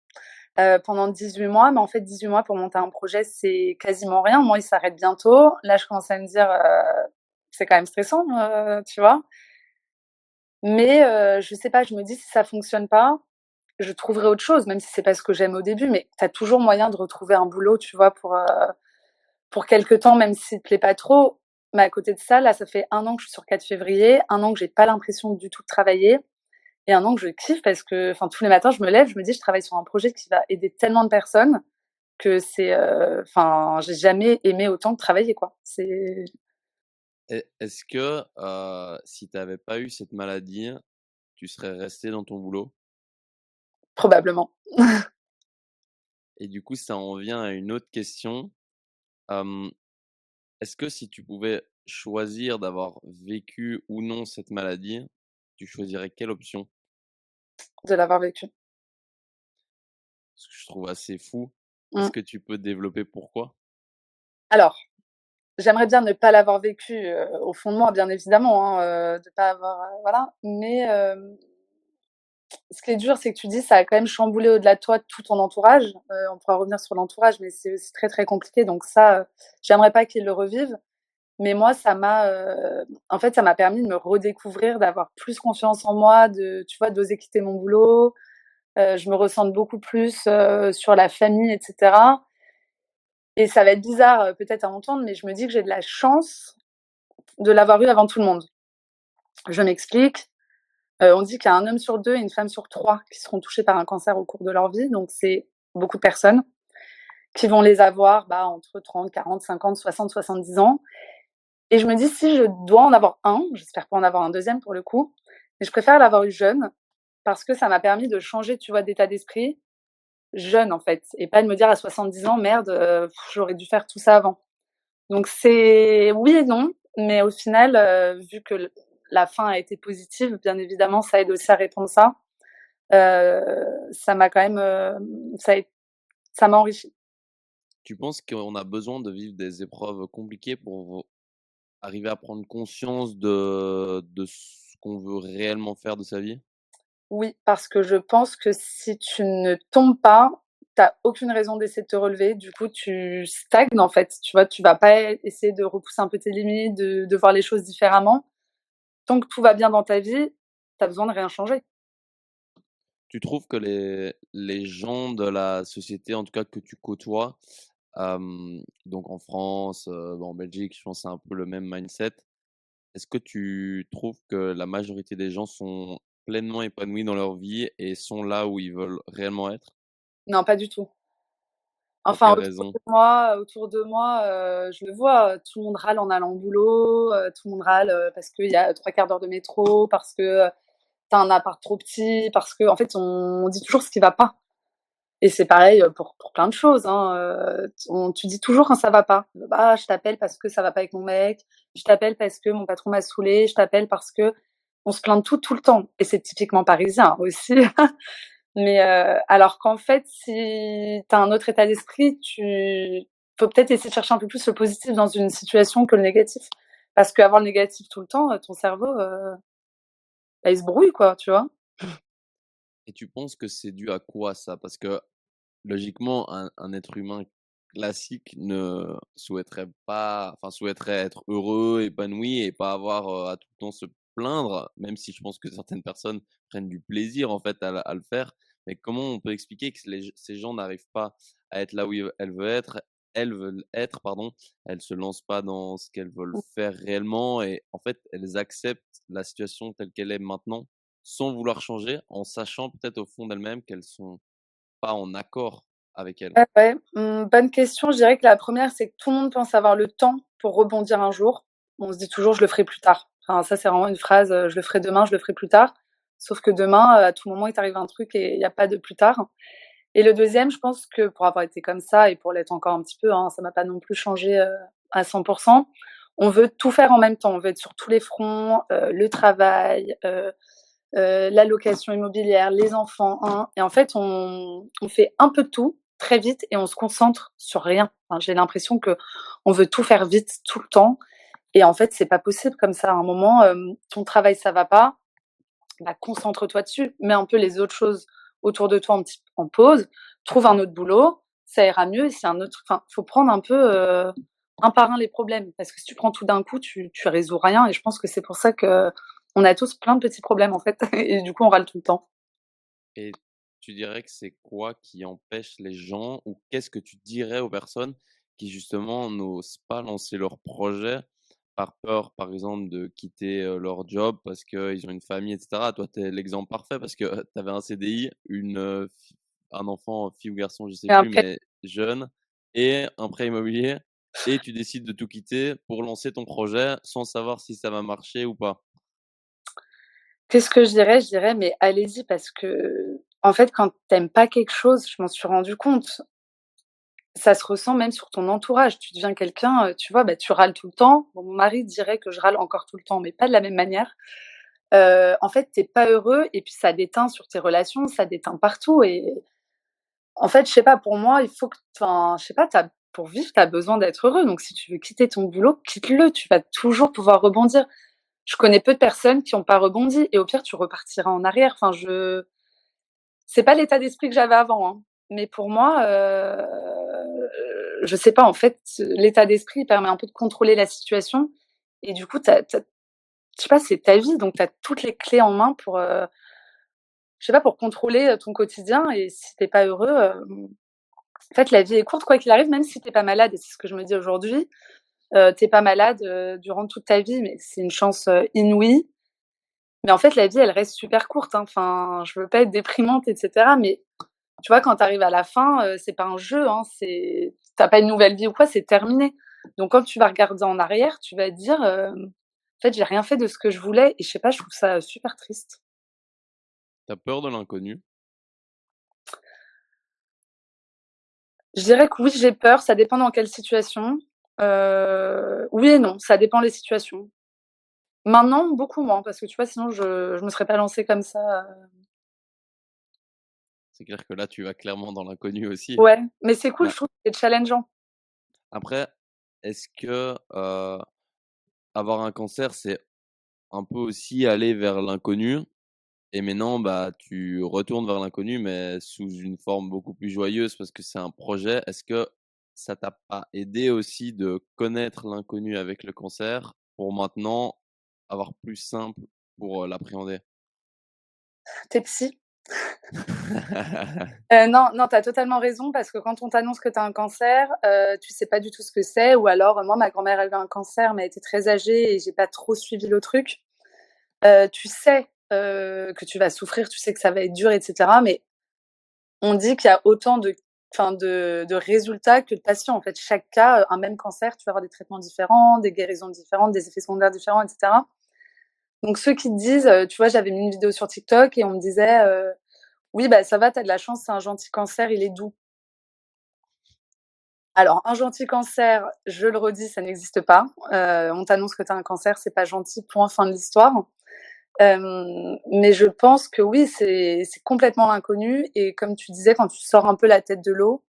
pendant 18 mois. Mais en fait, 18 mois pour monter un projet, c'est quasiment rien. Moi, il s'arrête bientôt. Là, je commence à me dire, c'est quand même stressant, tu vois? Mais je sais pas, je me dis si ça fonctionne pas, je trouverai autre chose, même si c'est pas ce que j'aime au début, mais tu as toujours moyen de retrouver un boulot, tu vois, pour quelque temps, même s'il te plaît pas trop. Mais à côté de ça, là, ça fait 1 an que je suis sur 4 février, 1 an que j'ai pas l'impression du tout de travailler et 1 an que je kiffe parce que, enfin, tous les matins, je me lève, je me dis, je travaille sur un projet qui va aider tellement de personnes que c'est, enfin, j'ai jamais aimé autant que travailler, quoi. C'est Est-ce que si tu n'avais pas eu cette maladie, tu serais resté dans ton boulot? probablement. Et du coup, ça en vient à une autre question. Hem, Est-ce que si tu pouvais choisir d'avoir vécu ou non cette maladie, tu choisirais quelle option? De l'avoir vécu. Ce que je trouve assez fou. Est-ce Mmh. que tu peux développer pourquoi? Alors, j'aimerais bien ne pas l'avoir vécu, au fond de moi, bien évidemment, hein, de pas avoir, voilà. Mais, ce qui est dur, c'est que tu dis ça a quand même chamboulé au-delà de toi tout ton entourage. On pourra revenir sur l'entourage, mais c'est aussi très, très compliqué. Donc ça, j'aimerais pas qu'ils le revivent. Mais moi, en fait, ça m'a permis de me redécouvrir, d'avoir plus confiance en moi, tu vois, d'oser quitter mon boulot. Je me ressens beaucoup plus, sur la famille, et cetera. Et ça va être bizarre, peut-être à entendre, mais je me dis que j'ai de la chance de l'avoir eu avant tout le monde. Je m'explique. On dit qu'il y a un homme sur 2 et une femme sur 3 qui seront touchés par un cancer au cours de leur vie, donc c'est beaucoup de personnes qui vont les avoir, entre 30, 40, 50, 60, 70 ans. Et je me dis, si je dois en avoir un, j'espère pas en avoir un deuxième pour le coup, mais je préfère l'avoir eu jeune parce que ça m'a permis de changer, tu vois, d'état d'esprit jeune en fait, et pas de me dire à 70 ans, merde, j'aurais dû faire tout ça avant. Donc c'est oui et non, mais au final, vu que la fin a été positive, bien évidemment, ça aide aussi à répondre ça. Ça m'a quand même, ça m'a enrichi. Tu penses qu'on a besoin de vivre des épreuves compliquées pour arriver à prendre conscience de ce qu'on veut réellement faire de sa vie? Oui, parce que je pense que si tu ne tombes pas, tu as aucune raison d'essayer de te relever. Du coup, tu stagnes en fait, tu vois? Tu vas pas essayer de repousser un peu tes limites, de voir les choses différemment. Tant que tout va bien dans ta vie, tu as besoin de rien changer. Tu trouves que les gens de la société, en tout cas que tu côtoies, donc en France, en Belgique, je pense que c'est un peu le même mindset. Est-ce que tu trouves que la majorité des gens sont pleinement épanouis dans leur vie et sont là où ils veulent réellement être? Non, pas du tout. Pour Enfin, quelle raison? autour de moi, je le vois, tout le monde râle en allant au boulot, tout le monde râle, parce qu'il y a 3/4 d'heure de métro, parce que, tu as un appart trop petit, parce qu'en fait, on dit toujours ce qui va pas. Et c'est pareil, pour plein de choses, hein, tu dis toujours quand ça va pas. «Bah, je t'appelle parce que ça va pas avec mon mec, je t'appelle parce que mon patron m'a saoulé, je t'appelle parce que» on se plaint de tout, tout le temps et c'est typiquement parisien aussi. Mais, alors qu'en fait, si tu as un autre état d'esprit, tu faut peut-être essayer de chercher un peu plus le positif dans une situation que le négatif. Parce qu'avoir le négatif tout le temps, ton cerveau, il se brouille quoi, tu vois? Et tu penses que c'est dû à quoi ça? Parce que logiquement, un être humain classique ne souhaiterait pas, enfin, souhaiterait être heureux, épanoui et pas avoir, à tout le temps se plaindre, même si je pense que certaines personnes prennent du plaisir, en fait, à le faire. Mais comment on peut expliquer que ces gens n'arrivent pas à être là où elles veulent être, pardon, elles se lancent pas dans ce qu'elles veulent faire réellement et en fait, elles acceptent la situation telle qu'elle est maintenant, sans vouloir changer, en sachant peut-être au fond d'elles-mêmes qu'elles sont pas en accord avec elle. Ouais, ouais, bonne question. Je dirais que la première, c'est que tout le monde pense avoir le temps pour rebondir un jour. On se dit toujours: «Je le ferai plus tard». Enfin, ça, c'est vraiment une phrase, «Je le ferai demain, je le ferai plus tard». Sauf que demain, à tout moment, il t'arrive un truc et il y a pas de plus tard. Et le deuxième, je pense que pour avoir été comme ça et pour l'être encore un petit peu, hein, ça m'a pas non plus changé à 100%. On veut tout faire en même temps. On veut être sur tous les fronts, le travail, la location immobilière, les enfants. Hein. Et en fait, on fait un peu de tout très vite et on se concentre sur rien. Enfin, j'ai l'impression que on veut tout faire vite tout le temps. Et en fait, c'est pas possible comme ça. À un moment, ton travail, ça va pas, bah, concentre-toi dessus. Mets un peu les autres choses autour de toi en pause. Trouve un autre boulot, ça ira mieux. Et c'est un autre. Enfin, faut prendre un peu un par un les problèmes, parce que si tu prends tout d'un coup, tu résous rien. Et je pense que c'est pour ça que on a tous plein de petits problèmes en fait, et du coup, on râle tout le temps. Et tu dirais que c'est quoi qui empêche les gens ou qu'est-ce que tu dirais aux personnes qui justement n'osent pas lancer leur projet par peur, par exemple, de quitter leur job parce qu'ils ont une famille, etc. Toi, tu es l'exemple parfait parce que tu avais un CDI, un enfant, fille ou garçon, je sais Et plus, après, mais jeune, et un prêt immobilier, et tu décides de tout quitter pour lancer ton projet sans savoir si ça va marcher ou pas. qu'est-ce que je dirais? Je dirais: «Mais allez-y», parce que en fait, quand t'aimes pas quelque chose, je m'en suis rendu compte, ça se ressent même sur ton entourage. Tu deviens quelqu'un, tu vois, bah, tu râles tout le temps. Bon, mon mari dirait que je râle encore tout le temps, mais pas de la même manière. En fait, tu pas heureux et puis ça déteint sur tes relations, ça déteint partout. Et en fait, je sais pas, pour moi, il faut que enfin, je sais pas, pour vivre, tu as besoin d'être heureux. Donc si tu veux quitter ton boulot, quitte-le, tu vas toujours pouvoir rebondir. Je connais peu de personnes qui ont pas rebondi et au pire, tu repartiras en arrière. Enfin, c'est pas l'état d'esprit que j'avais avant, hein, mais pour moi, je sais pas, en fait, l'état d'esprit, il permet un peu de contrôler la situation et du coup, tu je sais pas, c'est ta vie, donc tu as toutes les clés en main pour, je sais pas, pour contrôler, ton quotidien. Et si tu pas heureux, en fait, la vie est courte quoi qu'il arrive, même si tu pas malade, et c'est ce que je me dis aujourd'hui. Tu pas malade, durant toute ta vie, mais c'est une chance, inouïe. Mais en fait, la vie, elle reste super courte, hein. Enfin, je veux pas être déprimante et cetera, mais tu vois, quand tu arrives à la fin, c'est pas un jeu, hein, c'est tu pas une nouvelle vie ou quoi, c'est terminé. Donc quand tu vas regarder en arrière, tu vas te dire, «En fait, j'ai rien fait de ce que je voulais», et je sais pas, je trouve ça, super triste. Tu as peur de l'inconnu? Je dirais que oui, j'ai peur, ça dépend dans quelle situation. Oui et non, ça dépend les situations. Maintenant, beaucoup moins, parce que tu vois, sinon je me serais pas lancée comme ça, C'est clair que là, tu vas clairement dans l'inconnu aussi. ouais, mais c'est cool, Mais je trouve que c'est challengeant. après, est-ce que, avoir un cancer, c'est un peu aussi aller vers l'inconnu et maintenant, bah, tu retournes vers l'inconnu, mais sous une forme beaucoup plus joyeuse parce que c'est un projet. Est-ce que ça t'a pas aidé aussi de connaître l'inconnu avec le cancer pour maintenant avoir plus simple pour, l'appréhender? Tu es psy? Non, non, tu as totalement raison, parce que quand on t'annonce que tu as un cancer, tu sais pas du tout ce que c'est, ou alors, moi, ma grand-mère, elle a eu un cancer, mais elle était très âgée et j'ai pas trop suivi le truc. Tu sais, que tu vas souffrir, tu sais que ça va être dur et cetera, mais on dit qu'il y a autant de résultats que de patients. En fait, chaque cas, un même cancer, tu vas avoir des traitements différents, des guérisons différentes, des effets secondaires différents et cetera. Donc ceux qui te disent, tu vois, j'avais mis une vidéo sur TikTok et on me disait, «Oui, bah, ça va, tu as de la chance, c'est un gentil cancer, il est doux». Alors un gentil cancer, je le redis, ça n'existe pas. On t'annonce que tu as un cancer, c'est pas gentil, point, fin de l'histoire. Mais je pense que oui, c'est complètement l'inconnu, et comme tu disais, quand tu sors un peu la tête de l'eau,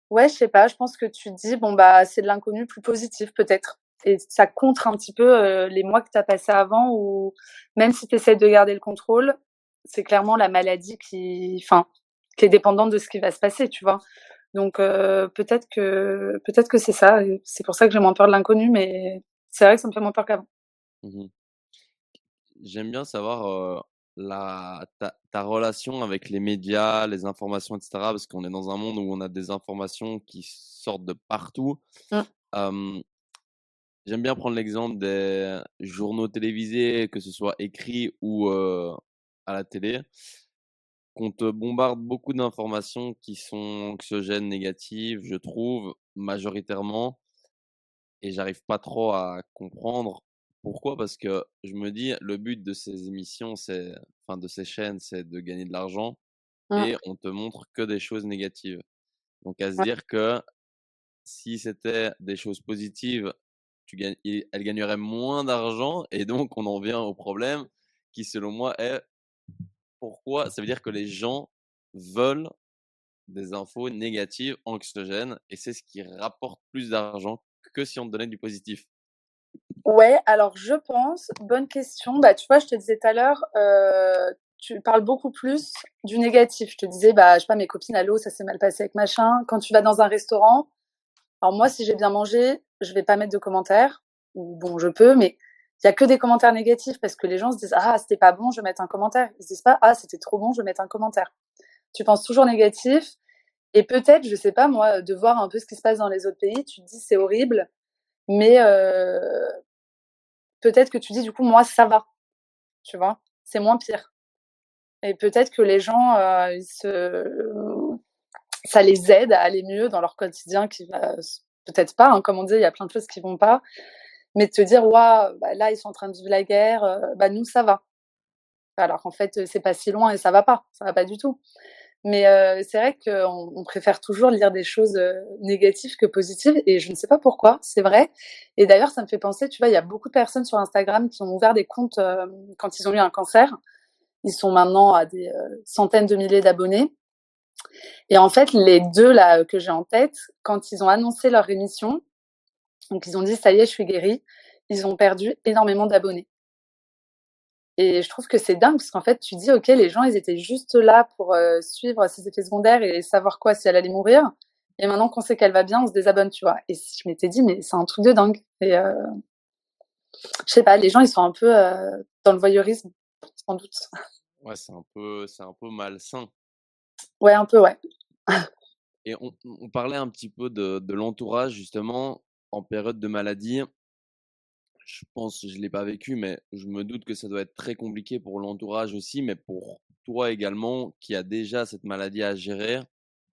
ouais, je sais pas, je pense que tu te dis: «Bon, bah, c'est de l'inconnu plus positif peut-être», et ça contre un petit peu, les mois que tu as passés avant, où même si tu essaies de garder le contrôle, c'est clairement la maladie qui est dépendante de ce qui va se passer, tu vois? Donc peut-être que c'est ça, et c'est pour ça que j'ai moins peur de l'inconnu, mais c'est vrai que ça me fait moins peur qu'avant. Mmh. J'aime bien savoir, ta relation avec les médias, les informations et cetera, parce qu'on est dans un monde où on a des informations qui sortent de partout. Mmh. Hem, J'aime bien prendre l'exemple des journaux télévisés, que ce soit écrit ou, à la télé, qu'on te bombarde beaucoup d'informations qui sont anxiogènes, négatives, je trouve, majoritairement. Et j'arrive pas trop à comprendre pourquoi, parce que je me dis: «Le but de ces émissions, c'est enfin de ces chaînes, c'est de gagner de l'argent». Mmh. et on te montre que des choses négatives. Donc à se Ouais. dire que si c'était des choses positives, elle gagnerait moins d'argent et donc on en vient au problème qui selon moi est pourquoi ça veut dire que les gens veulent des infos négatives, anxiogènes et c'est ce qui rapporte plus d'argent que si on te donnait du positif. Ouais, alors je pense, bonne question. Bah, tu vois, je te disais tout à l'heure, tu parles beaucoup plus du négatif. Je te disais, bah, je sais pas, mes copines, allô, ça s'est mal passé avec machin. Quand tu vas dans un restaurant, alors moi, si j'ai bien mangé, je vais pas mettre de commentaires. Ou bon, je peux, mais il y a que des commentaires négatifs parce que les gens se disent, ah, c'était pas bon, je vais mettre un commentaire. Ils se disent pas, ah, c'était trop bon, je vais mettre un commentaire. Tu penses toujours négatif. Et peut-être, je sais pas, moi, de voir un peu ce qui se passe dans les autres pays, tu te dis, c'est horrible. Mais peut-être que tu dis, du coup, moi, ça va. Tu vois, c'est moins pire. Et peut-être que les gens, ça les aide à aller mieux dans leur quotidien qui va peut-être pas, hein, comme on dit, il y a plein de choses qui vont pas, mais de te dire, waouh, bah, là, ils sont en train de vivre la guerre, bah, nous, ça va. Alors qu'en fait, c'est pas si loin et ça va pas du tout. Mais c'est vrai qu'on préfère toujours lire des choses négatives que positives et je ne sais pas pourquoi, c'est vrai. Et d'ailleurs, ça me fait penser, tu vois, il y a beaucoup de personnes sur Instagram qui ont ouvert des comptes quand ils ont eu un cancer. Ils sont maintenant à des centaines de milliers d'abonnés. Et en fait, les deux là que j'ai en tête, quand ils ont annoncé leur rémission, donc ils ont dit ça y est, je suis guérie, ils ont perdu énormément d'abonnés. Et je trouve que c'est dingue parce qu'en fait, tu dis ok, les gens ils étaient juste là pour suivre ses effets secondaires et savoir quoi si elle allait mourir. Et maintenant qu'on sait qu'elle va bien, on se désabonne, tu vois. Et je m'étais dit mais c'est un truc de dingue. Et je sais pas, les gens ils sont un peu dans le voyeurisme, sans doute. Ouais, c'est un peu malsain. Ouais, un peu, ouais. Et on parlait un petit peu de l'entourage justement en période de maladie. Je pense, je l'ai pas vécu, mais je me doute que ça doit être très compliqué pour l'entourage aussi, mais pour toi également, qui a déjà cette maladie à gérer,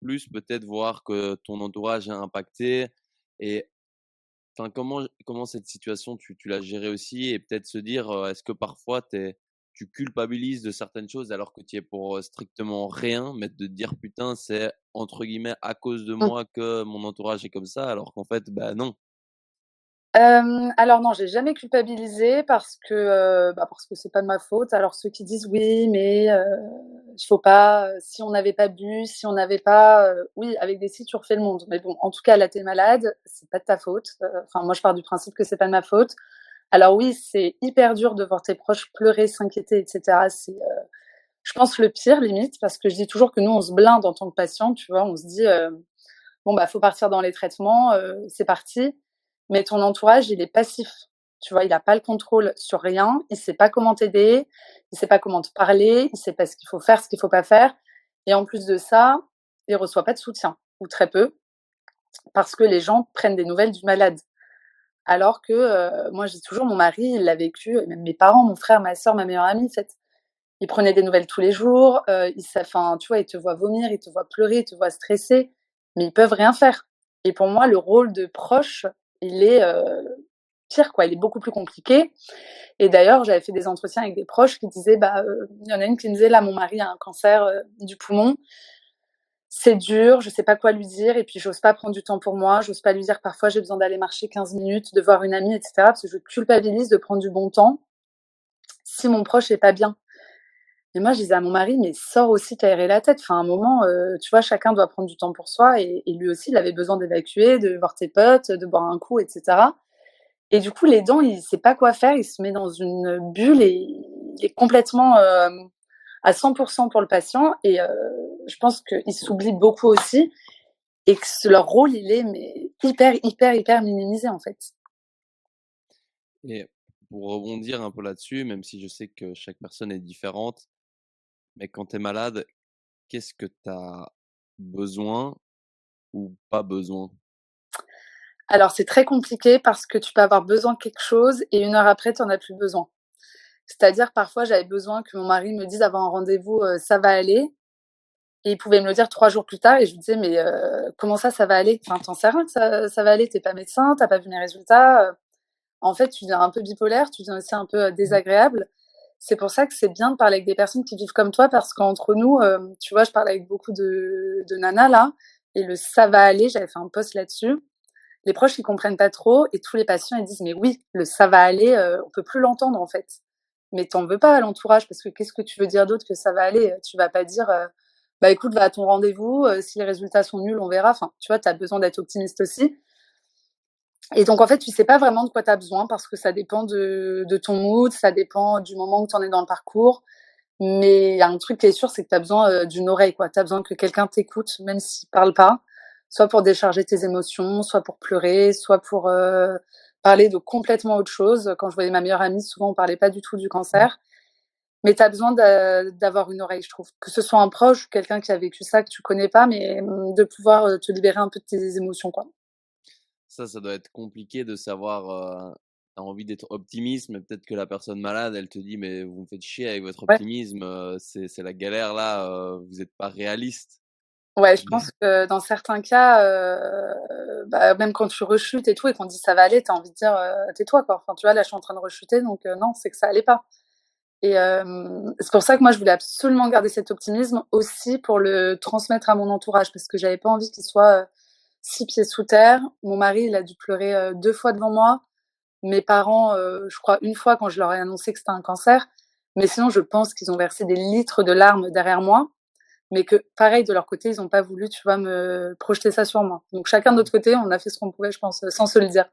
plus peut-être voir que ton entourage est impacté et enfin, comment cette situation tu l'as gérée aussi et peut-être se dire, est-ce que parfois tu culpabilises de certaines choses alors que tu y es pour strictement rien, mais de te dire putain, c'est entre guillemets à cause de moi que mon entourage est comme ça, alors qu'en fait, bah non. Alors non, j'ai jamais culpabilisé parce que c'est pas de ma faute. Alors ceux qui disent: «Oui, mais il faut pas, si on n'avait pas bu, si on n'avait pas» oui, avec des «si» tu refais le monde. Mais bon, en tout cas, là, tu es malade, c'est pas de ta faute. Enfin, moi, je pars du principe que c'est pas de ma faute. Alors oui, c'est hyper dur de voir tes proches pleurer, s'inquiéter et cetera. Je pense, le pire limite, parce que je dis toujours que nous, on se blinde en tant que patient, tu vois? On se dit, bon, bah, faut partir dans les traitements, c'est parti. Mais ton entourage, il est passif. Tu vois, il a pas le contrôle sur rien. Il sait pas comment t'aider. Il sait pas comment te parler. Il sait pas ce qu'il faut faire, ce qu'il faut pas faire. Et en plus de ça, il reçoit pas de soutien ou très peu parce que les gens prennent des nouvelles du malade. Alors que moi, je dis toujours, mon mari, il l'a vécu, et même mes parents, mon frère, ma sœur, ma meilleure amie, en fait. Ils prenaient des nouvelles tous les jours. Enfin, tu vois, ils te voient vomir, ils te voient pleurer, ils te voient stresser, mais ils peuvent rien faire. Et pour moi, le rôle de proche, il est pire, quoi. Il est beaucoup plus compliqué. Et d'ailleurs, j'avais fait des entretiens avec des proches qui disaient, bah, il y en a une qui me disait, là, mon mari a un cancer du poumon. C'est dur, je sais pas quoi lui dire, et puis j'ose pas prendre du temps pour moi, j'ose pas lui dire parfois j'ai besoin d'aller marcher 15 minutes, de voir une amie, etc. Parce que je culpabilise de prendre du bon temps si mon proche est pas bien. Et moi, je disais à mon mari: «Mais sors aussi t'aérer la tête». Enfin, à un moment, tu vois, chacun doit prendre du temps pour soi et lui aussi, il avait besoin d'évacuer, de voir ses potes, de boire un coup et cetera. Et du coup, l'aidant, il sait pas quoi faire, il se met dans une bulle et il est complètement, à 100 pour le patient et je pense qu'ils s'oublient beaucoup aussi et que leur rôle, il est mais hyper, hyper, hyper minimisé, en fait. Et pour rebondir un peu là-dessus, même si je sais que chaque personne est différente, mais quand tu es malade, qu'est-ce que tu as besoin ou pas besoin? Alors c'est très compliqué parce que tu peux avoir besoin de quelque chose et 1 heure après, tu en as plus besoin. C'est-à-dire, parfois, j'avais besoin que mon mari me dise avant un rendez-vous, «Ça va aller» et il pouvait me le dire 3 jours plus tard et je lui disais: «Mais comment ça va aller? Enfin, tu en sais rien que ça va aller, tu es pas médecin, tu as pas vu mes résultats». En fait, tu deviens un peu bipolaire, tu deviens aussi un peu, désagréable C'est pour ça que c'est bien de parler avec des personnes qui vivent comme toi, parce qu'entre nous, tu vois, je parle avec beaucoup de nanas là, et le ça va aller, j'avais fait un post là-dessus. Les proches, ils comprennent pas trop, et tous les patients, ils disent, mais oui, le ça va aller, on peut plus l'entendre en fait. Mais t'en veux pas à l'entourage, parce que qu'est-ce que tu veux dire d'autre que ça va aller? Tu vas pas dire, bah écoute, va à ton rendez-vous, si les résultats sont nuls, on verra. Enfin, tu vois, t'as besoin d'être optimiste aussi. Et donc, en fait, tu sais pas vraiment de quoi tu as besoin, parce que ça dépend de ton mood, ça dépend du moment où tu en es dans le parcours. Mais il y a un truc qui est sûr, c'est que tu as besoin d'une oreille, quoi. Tu as besoin que quelqu'un t'écoute, même s'il parle pas, soit pour décharger tes émotions, soit pour pleurer, soit pour parler de complètement autre chose. Quand je voyais ma meilleure amie, souvent on parlait pas du tout du cancer. Mais tu as besoin d'avoir une oreille, je trouve. Que ce soit un proche ou quelqu'un qui a vécu ça, que tu connais pas, mais de pouvoir te libérer un peu de tes émotions, quoi. Ça doit être compliqué de savoir, tu envie d'être optimiste, mais peut-être que la personne malade, elle te dit: «Mais vous me faites chier avec votre Ouais. optimisme, c'est la galère là, vous êtes pas réaliste». Ouais, je pense que dans certains cas, bah, même quand tu rechutes et tout et qu'on te dit: «Ça va aller», tu as envie de dire: «Tais-toi, quoi». Enfin, tu vois, là, je suis en train de rechuter, donc non, c'est que ça allait pas. Et c'est pour ça que moi, je voulais absolument garder cet optimisme aussi pour le transmettre à mon entourage, parce que j'avais pas envie qu'ils soient, 6 pieds sous terre. Mon mari, il a dû pleurer, 2 fois devant moi. Mes parents, je crois une fois quand je leur ai annoncé que c'était un cancer. Mais sinon, je pense qu'ils ont versé des litres de larmes derrière moi, mais que pareil, de leur côté, ils ont pas voulu, tu vois, me projeter ça sur moi. Donc chacun de notre côté, on a fait ce qu'on pouvait, je pense, sans se le dire.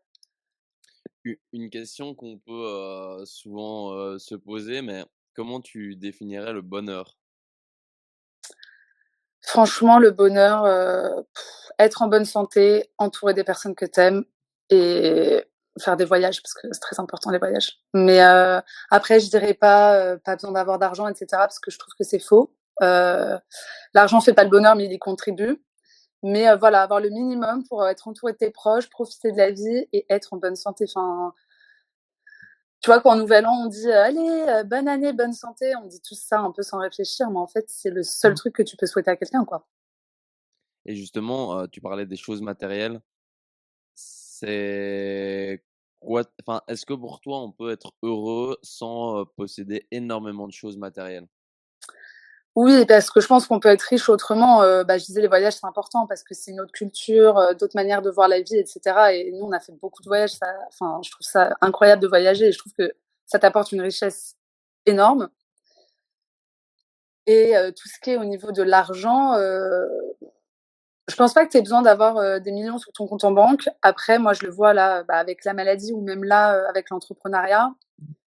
Une question qu'on peut, souvent, se poser, mais comment tu définirais le bonheur? Franchement, le bonheur, être en bonne santé, entouré des personnes que t'aimes, et faire des voyages, parce que c'est très important les voyages. Mais après, je dirais pas besoin d'avoir d'argent, et cetera, parce que je trouve que c'est faux. Heu, L'argent fait pas le bonheur, mais il y contribue. Mais voilà, avoir le minimum pour être entouré de tes proches, profiter de la vie et être en bonne santé. Enfin, tu vois, quand Nouvel An, on dit allez, bonne année, bonne santé, on dit tous ça un peu sans réfléchir, mais en fait, c'est le seul truc que tu peux souhaiter à quelqu'un, quoi. Et justement, tu parlais des choses matérielles. C'est quoi enfin, est-ce que pour toi, on peut être heureux sans, posséder énormément de choses matérielles? Oui, parce que je pense qu'on peut être riche autrement. Bah, je disais les voyages, c'est important parce que c'est une autre culture, d'autres manières de voir la vie, et cetera. Et nous, on a fait beaucoup de voyages. Ça, enfin, je trouve ça incroyable de voyager, et je trouve que ça t'apporte une richesse énorme. Et tout ce qui est au niveau de l'argent, je pense pas que tu aies besoin d'avoir des millions sur ton compte en banque. Après, moi, je le vois là, bah, avec la maladie, ou même là, avec l'entrepreneuriat,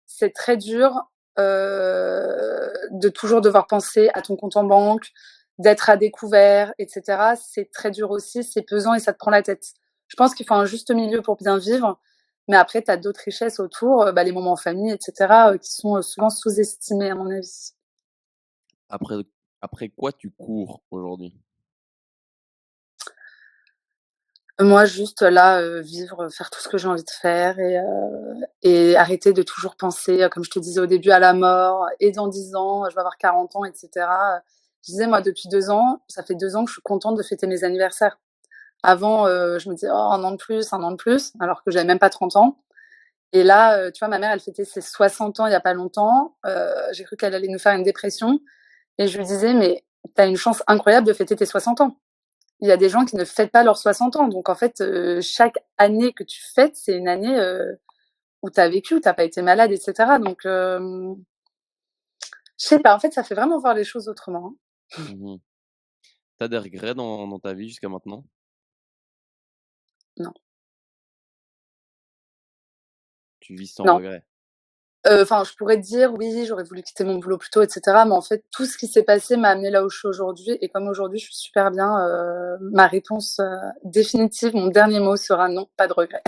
c'est très dur de toujours devoir penser à ton compte en banque, d'être à découvert, et cetera. C'est très dur aussi, c'est pesant et ça te prend la tête. Je pense qu'il faut un juste milieu pour bien vivre, mais après, tu as d'autres richesses autour, bah, les moments en famille, et cetera, qui sont souvent sous-estimés, à mon avis. Après après quoi tu cours aujourd'hui? Moi, juste là, vivre, faire tout ce que j'ai envie de faire, et arrêter de toujours penser, comme je te disais au début, à la mort, et dans 10 ans, je vais avoir 40 ans, et cetera. Je disais, moi, depuis 2 ans, ça fait 2 ans que je suis contente de fêter mes anniversaires. Avant, je me disais: «Oh, 1 an de plus, 1 an de plus», alors que j'avais même pas 30 ans. Et là, tu vois, ma mère, elle fêtait ses 60 ans il y a pas longtemps. J'ai cru qu'elle allait nous faire une dépression, et je lui disais: «Mais tu as une chance incroyable de fêter tes 60 ans». Il y a des gens qui ne fêtent pas leurs 60 ans. Donc en fait, chaque année que tu fêtes, c'est une année, où tu as vécu, où tu as pas été malade, et cetera. Donc je sais pas, en fait, ça fait vraiment voir les choses autrement, hein. Mmh. Tu des regrets dans ta vie jusqu'à maintenant? Non, Tu vis sans non. regret? Enfin, je pourrais te dire: «Oui, j'aurais voulu quitter mon boulot plus tôt, et cetera», mais en fait, tout ce qui s'est passé m'a amenée là où je suis aujourd'hui, et comme aujourd'hui, je suis super bien, ma réponse, définitive, mon dernier mot sera: «Non, pas de regret».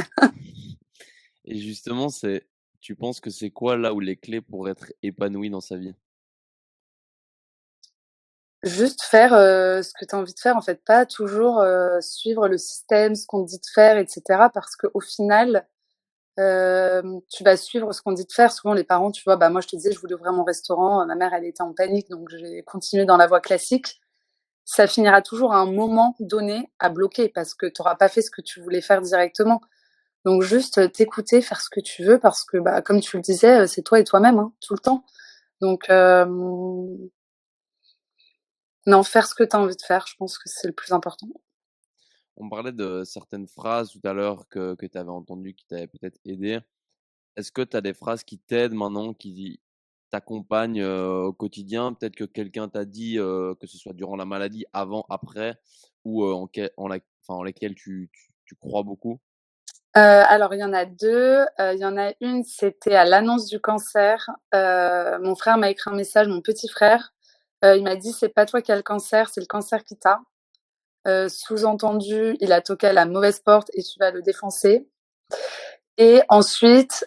Et justement, tu penses que c'est quoi là où les clés pour être épanoui dans sa vie? Juste faire, ce que tu as envie de faire, en fait, pas toujours, suivre le système, ce qu'on te dit de faire, et cetera, parce qu'au final, tu vas suivre ce qu'on dit de faire. Souvent, les parents, tu vois, bah, moi, je te disais, je voulais ouvrir mon restaurant. Ma mère, elle était en panique, donc j'ai continué dans la voie classique. Ça finira toujours à un moment donné à bloquer, parce que tu auras pas fait ce que tu voulais faire directement. Donc juste, t'écouter, faire ce que tu veux, parce que, bah, comme tu le disais, c'est toi et toi-même, hein, tout le temps. Donc, non, faire ce que tu as envie de faire, je pense que c'est le plus important. On parlait de certaines phrases tout à l'heure que tu avais entendues qui t'avaient peut-être aidé. Est-ce que tu as des phrases qui t'aident maintenant, qui t'accompagnent, au quotidien? Peut-être que quelqu'un t'a dit, que ce soit durant la maladie, avant, après, ou, en lesquelles tu crois beaucoup? Alors il y en a 2, il y en a une, c'était à l'annonce du cancer. Mon frère m'a écrit un message, mon petit frère, il m'a dit: «C'est pas toi qui as le cancer, c'est le cancer qui t'a». Sous-entendu, il a toqué à la mauvaise porte et tu vas le défoncer. Et ensuite,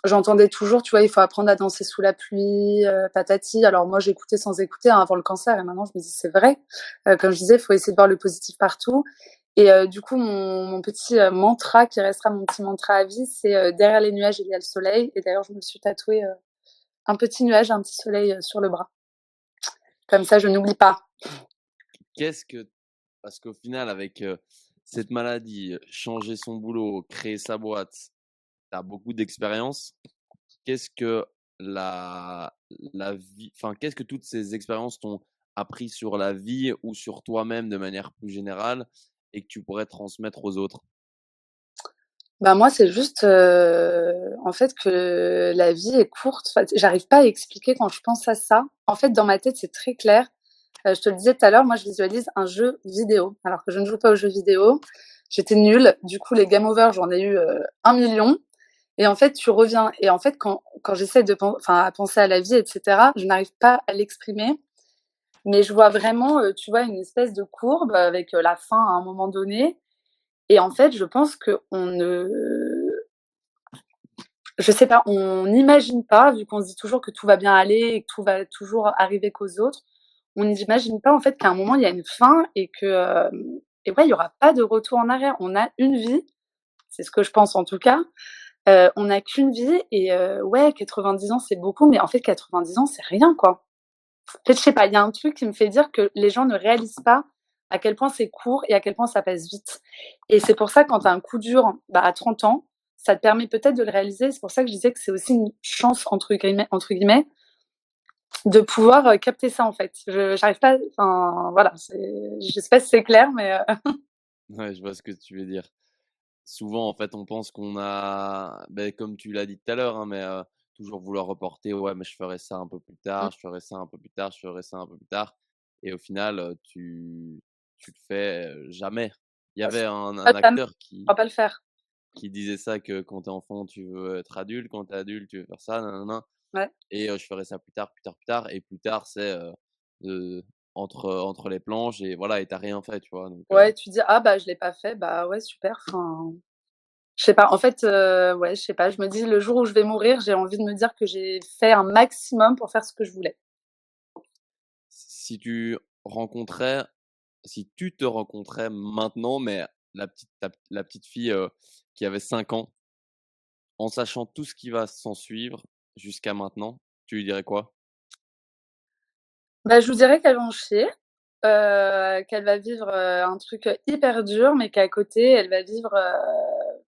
j'entendais toujours, tu vois, il faut apprendre à danser sous la pluie, patati. Alors moi, j'écoutais sans écouter, hein, avant le cancer, et maintenant je me dis c'est vrai. Comme je disais, il faut essayer de voir le positif partout. Et du coup, mon petit mantra qui restera mon petit mantra à vie, c'est derrière les nuages il y a le soleil. Et d'ailleurs, je me suis tatoué un petit nuage, un petit soleil sur le bras. Comme ça, je n'oublie pas. Qu'est-ce que Parce qu'au final, avec, cette maladie, changer son boulot, créer sa boîte, tu as beaucoup d'expérience. Qu'est-ce que la vie enfin, qu'est-ce que toutes ces expériences t'ont appris sur la vie ou sur toi-même de manière plus générale et que tu pourrais transmettre aux autres? Bah, moi, c'est juste, en fait, que la vie est courte. Enfin, j'arrive pas à expliquer quand je pense à ça. En fait, dans ma tête, c'est très clair. Je te le disais tout à l'heure, moi, je visualise un jeu vidéo, alors que je ne joue pas aux jeux vidéo. J'étais nulle. Du coup, les game over, j'en ai eu, 1 000 000. Et en fait, tu reviens et en fait, quand j'essaie de à penser à la vie et cetera, je n'arrive pas à l'exprimer. Mais je vois vraiment, tu vois, une espèce de courbe avec, la fin à un moment donné. Et en fait, je pense qu'on ne je sais pas, on n'imagine pas, vu qu'on se dit toujours que tout va bien aller et que tout va toujours arriver qu'aux autres, on n'imagine pas en fait qu'à un moment il y a une fin et que et ouais, il y aura pas de retour en arrière. On a une vie, c'est ce que je pense en tout cas. On n'a qu'une vie et ouais, 90 ans c'est beaucoup, mais en fait 90 ans c'est rien quoi. En fait, je sais pas, il y a un truc qui me fait dire que les gens ne réalisent pas à quel point c'est court et à quel point ça passe vite. Et c'est pour ça, quand tu as un coup dur, bah, à 30 ans, ça te permet peut-être de le réaliser. C'est pour ça que je disais que c'est aussi une chance, entre guillemets, de pouvoir capter ça, en fait. J'arrive pas, enfin, voilà, je sais pas si c'est clair, mais Ouais, je vois ce que tu veux dire. Souvent, en fait, on pense qu'on a, beh, comme tu l'as dit tout à l'heure, hein, mais toujours vouloir reporter: «Ouais, mais je ferai ça un peu plus tard, je ferai ça un peu plus tard, je ferai ça un peu plus tard» et au final, tu le fais, jamais. Il y avait un on acteur va pas le faire. qui disait ça, que quand tu es enfant, tu veux être adulte, quand tu es adulte, tu veux faire ça, nin Ouais. et je ferai ça plus tard, plus tard, plus tard et plus tard, c'est, heu, entre les planches et voilà et tu rien fait, tu vois? Donc Ouais, tu dis: «Ah bah, je l'ai pas fait, bah ouais, super». Enfin, je sais pas, en fait, ouais, je sais pas, je me dis: «Le jour où je vais mourir, j'ai envie de me dire que j'ai fait un maximum pour faire ce que je voulais». si tu rencontrais si tu te rencontrais maintenant, mais la petite fille, qui avait 5 ans, en sachant tout ce qui va s'en suivre jusqu'à maintenant, tu lui dirais quoi? Bah, je lui dirais qu'elle va en chier, qu'elle va vivre, un truc, hyper dur, mais qu'à côté, elle va vivre,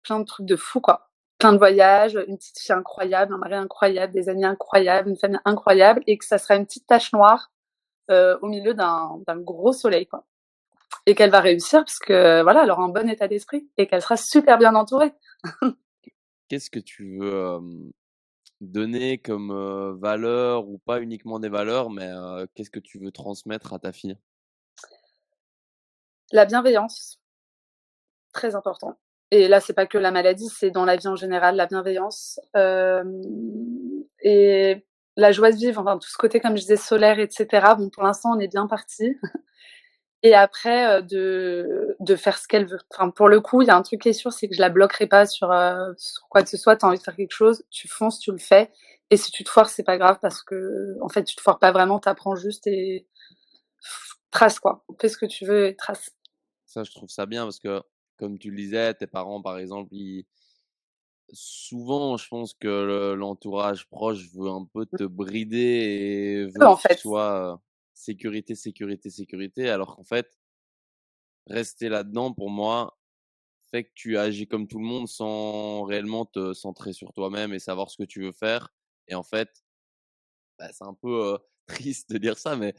plein de trucs de fou, quoi. Plein de voyages, une petite fille incroyable, un mari incroyable, des amis incroyables, une famille incroyable et que ça sera une petite tache noire, au milieu d'un gros soleil, quoi. Et qu'elle va réussir parce que, voilà, elle aura un bon état d'esprit et qu'elle sera super bien entourée. Qu'est-ce que tu veux, donner comme, valeur ou pas uniquement des valeurs, mais qu'est-ce que tu veux transmettre à ta fille? La bienveillance, très important. Et là, c'est pas que la maladie, c'est dans la vie en général, la bienveillance, et la joie de vivre, enfin tout ce côté, comme je disais, solaire et cetera. Bon, pour l'instant, on est bien parti. Et après, de faire ce qu'elle veut. Enfin, pour le coup, il y a un truc qui est sûr, c'est que je la bloquerai pas sur quoi que ce soit. Tu as envie de faire quelque chose, tu fonces, tu le fais et si tu te foires, c'est pas grave parce qu'en fait, tu te foires pas vraiment, tu apprends juste et trace, quoi. Fais ce que tu veux et trace. Ça, je trouve ça bien parce que, comme tu le disais, tes parents, par exemple, ils souvent, je pense que l'entourage proche veut un peu te brider et veut En que tu fait. sois, sécurité, sécurité, sécurité, alors qu'en fait, rester là-dedans, pour moi, fait que tu agis comme tout le monde sans réellement te centrer sur toi-même et savoir ce que tu veux faire et en fait, bah, c'est un peu, triste de dire ça, mais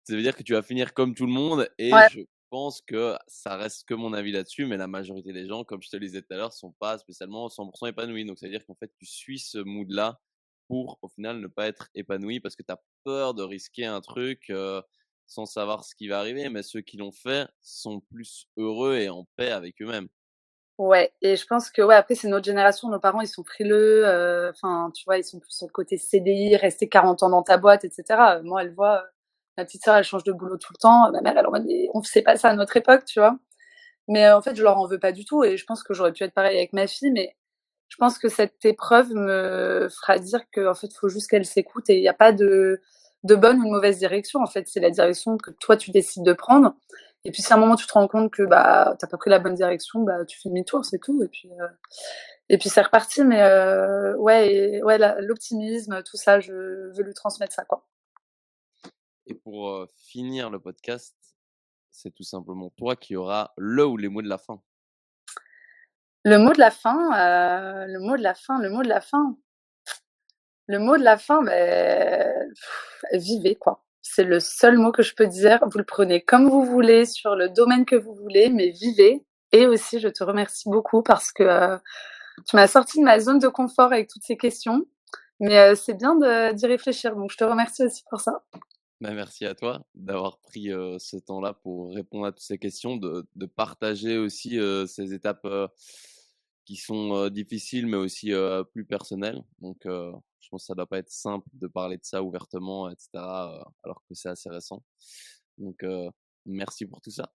ça veut dire que tu vas finir comme tout le monde et Ouais, je pense que ça reste que mon avis là-dessus, mais la majorité des gens, comme je te le disais tout à l'heure, sont pas spécialement 100 épanouis. Donc ça veut dire qu'en fait, tu suis ce mood-là pour, au final, ne pas être épanoui parce que tu as peur de risquer un truc, sans savoir ce qui va arriver. Mais ceux qui l'ont fait sont plus heureux et en paix avec eux-mêmes. ouais et je pense que, ouais, après c'est notre génération, nos parents ils sont frileux, enfin, tu vois, ils sont plus sur le côté CDI, rester 40 ans dans ta boîte et cetera. Moi, elle voit, ma petite sœur, elle change de boulot tout le temps. Ma mère, elle est en mode: «Mais on faisait pas ça à notre époque», tu vois? Mais en fait, je leur en veux pas du tout et je pense que j'aurais pu être pareil avec ma fille, mais je pense que cette épreuve me fera dire qu'en fait, il faut juste qu'elle s'écoute et il y a pas de bonne ou de mauvaise direction. En fait, c'est la direction que toi, tu décides de prendre et puis si à un moment, tu te rends compte que, bah, tu as pas pris la bonne direction, bah, tu fais demi-tour, c'est tout et puis c'est reparti mais ouais et ouais, l'optimisme, tout ça, je veux lui transmettre ça, quoi. Et pour finir le podcast, c'est tout simplement toi qui auras le ou les mots de la fin. Le mot de la fin, le mot de la fin, le mot de la fin. Le mot de la fin, beh, vivez quoi. C'est le seul mot que je peux dire. Vous le prenez comme vous voulez, sur le domaine que vous voulez, mais vivez et aussi je te remercie beaucoup parce que, tu m'as sortie de ma zone de confort avec toutes ces questions, mais c'est bien de d'y réfléchir, donc je te remercie aussi pour ça. Bah, merci à toi d'avoir pris, ce temps-là pour répondre à toutes ces questions, de partager aussi, ces étapes, qui sont, difficiles, mais aussi, plus personnelles. Donc, je pense que ça doit pas être simple de parler de ça ouvertement et cetera, alors que c'est assez récent. Donc, merci pour tout ça.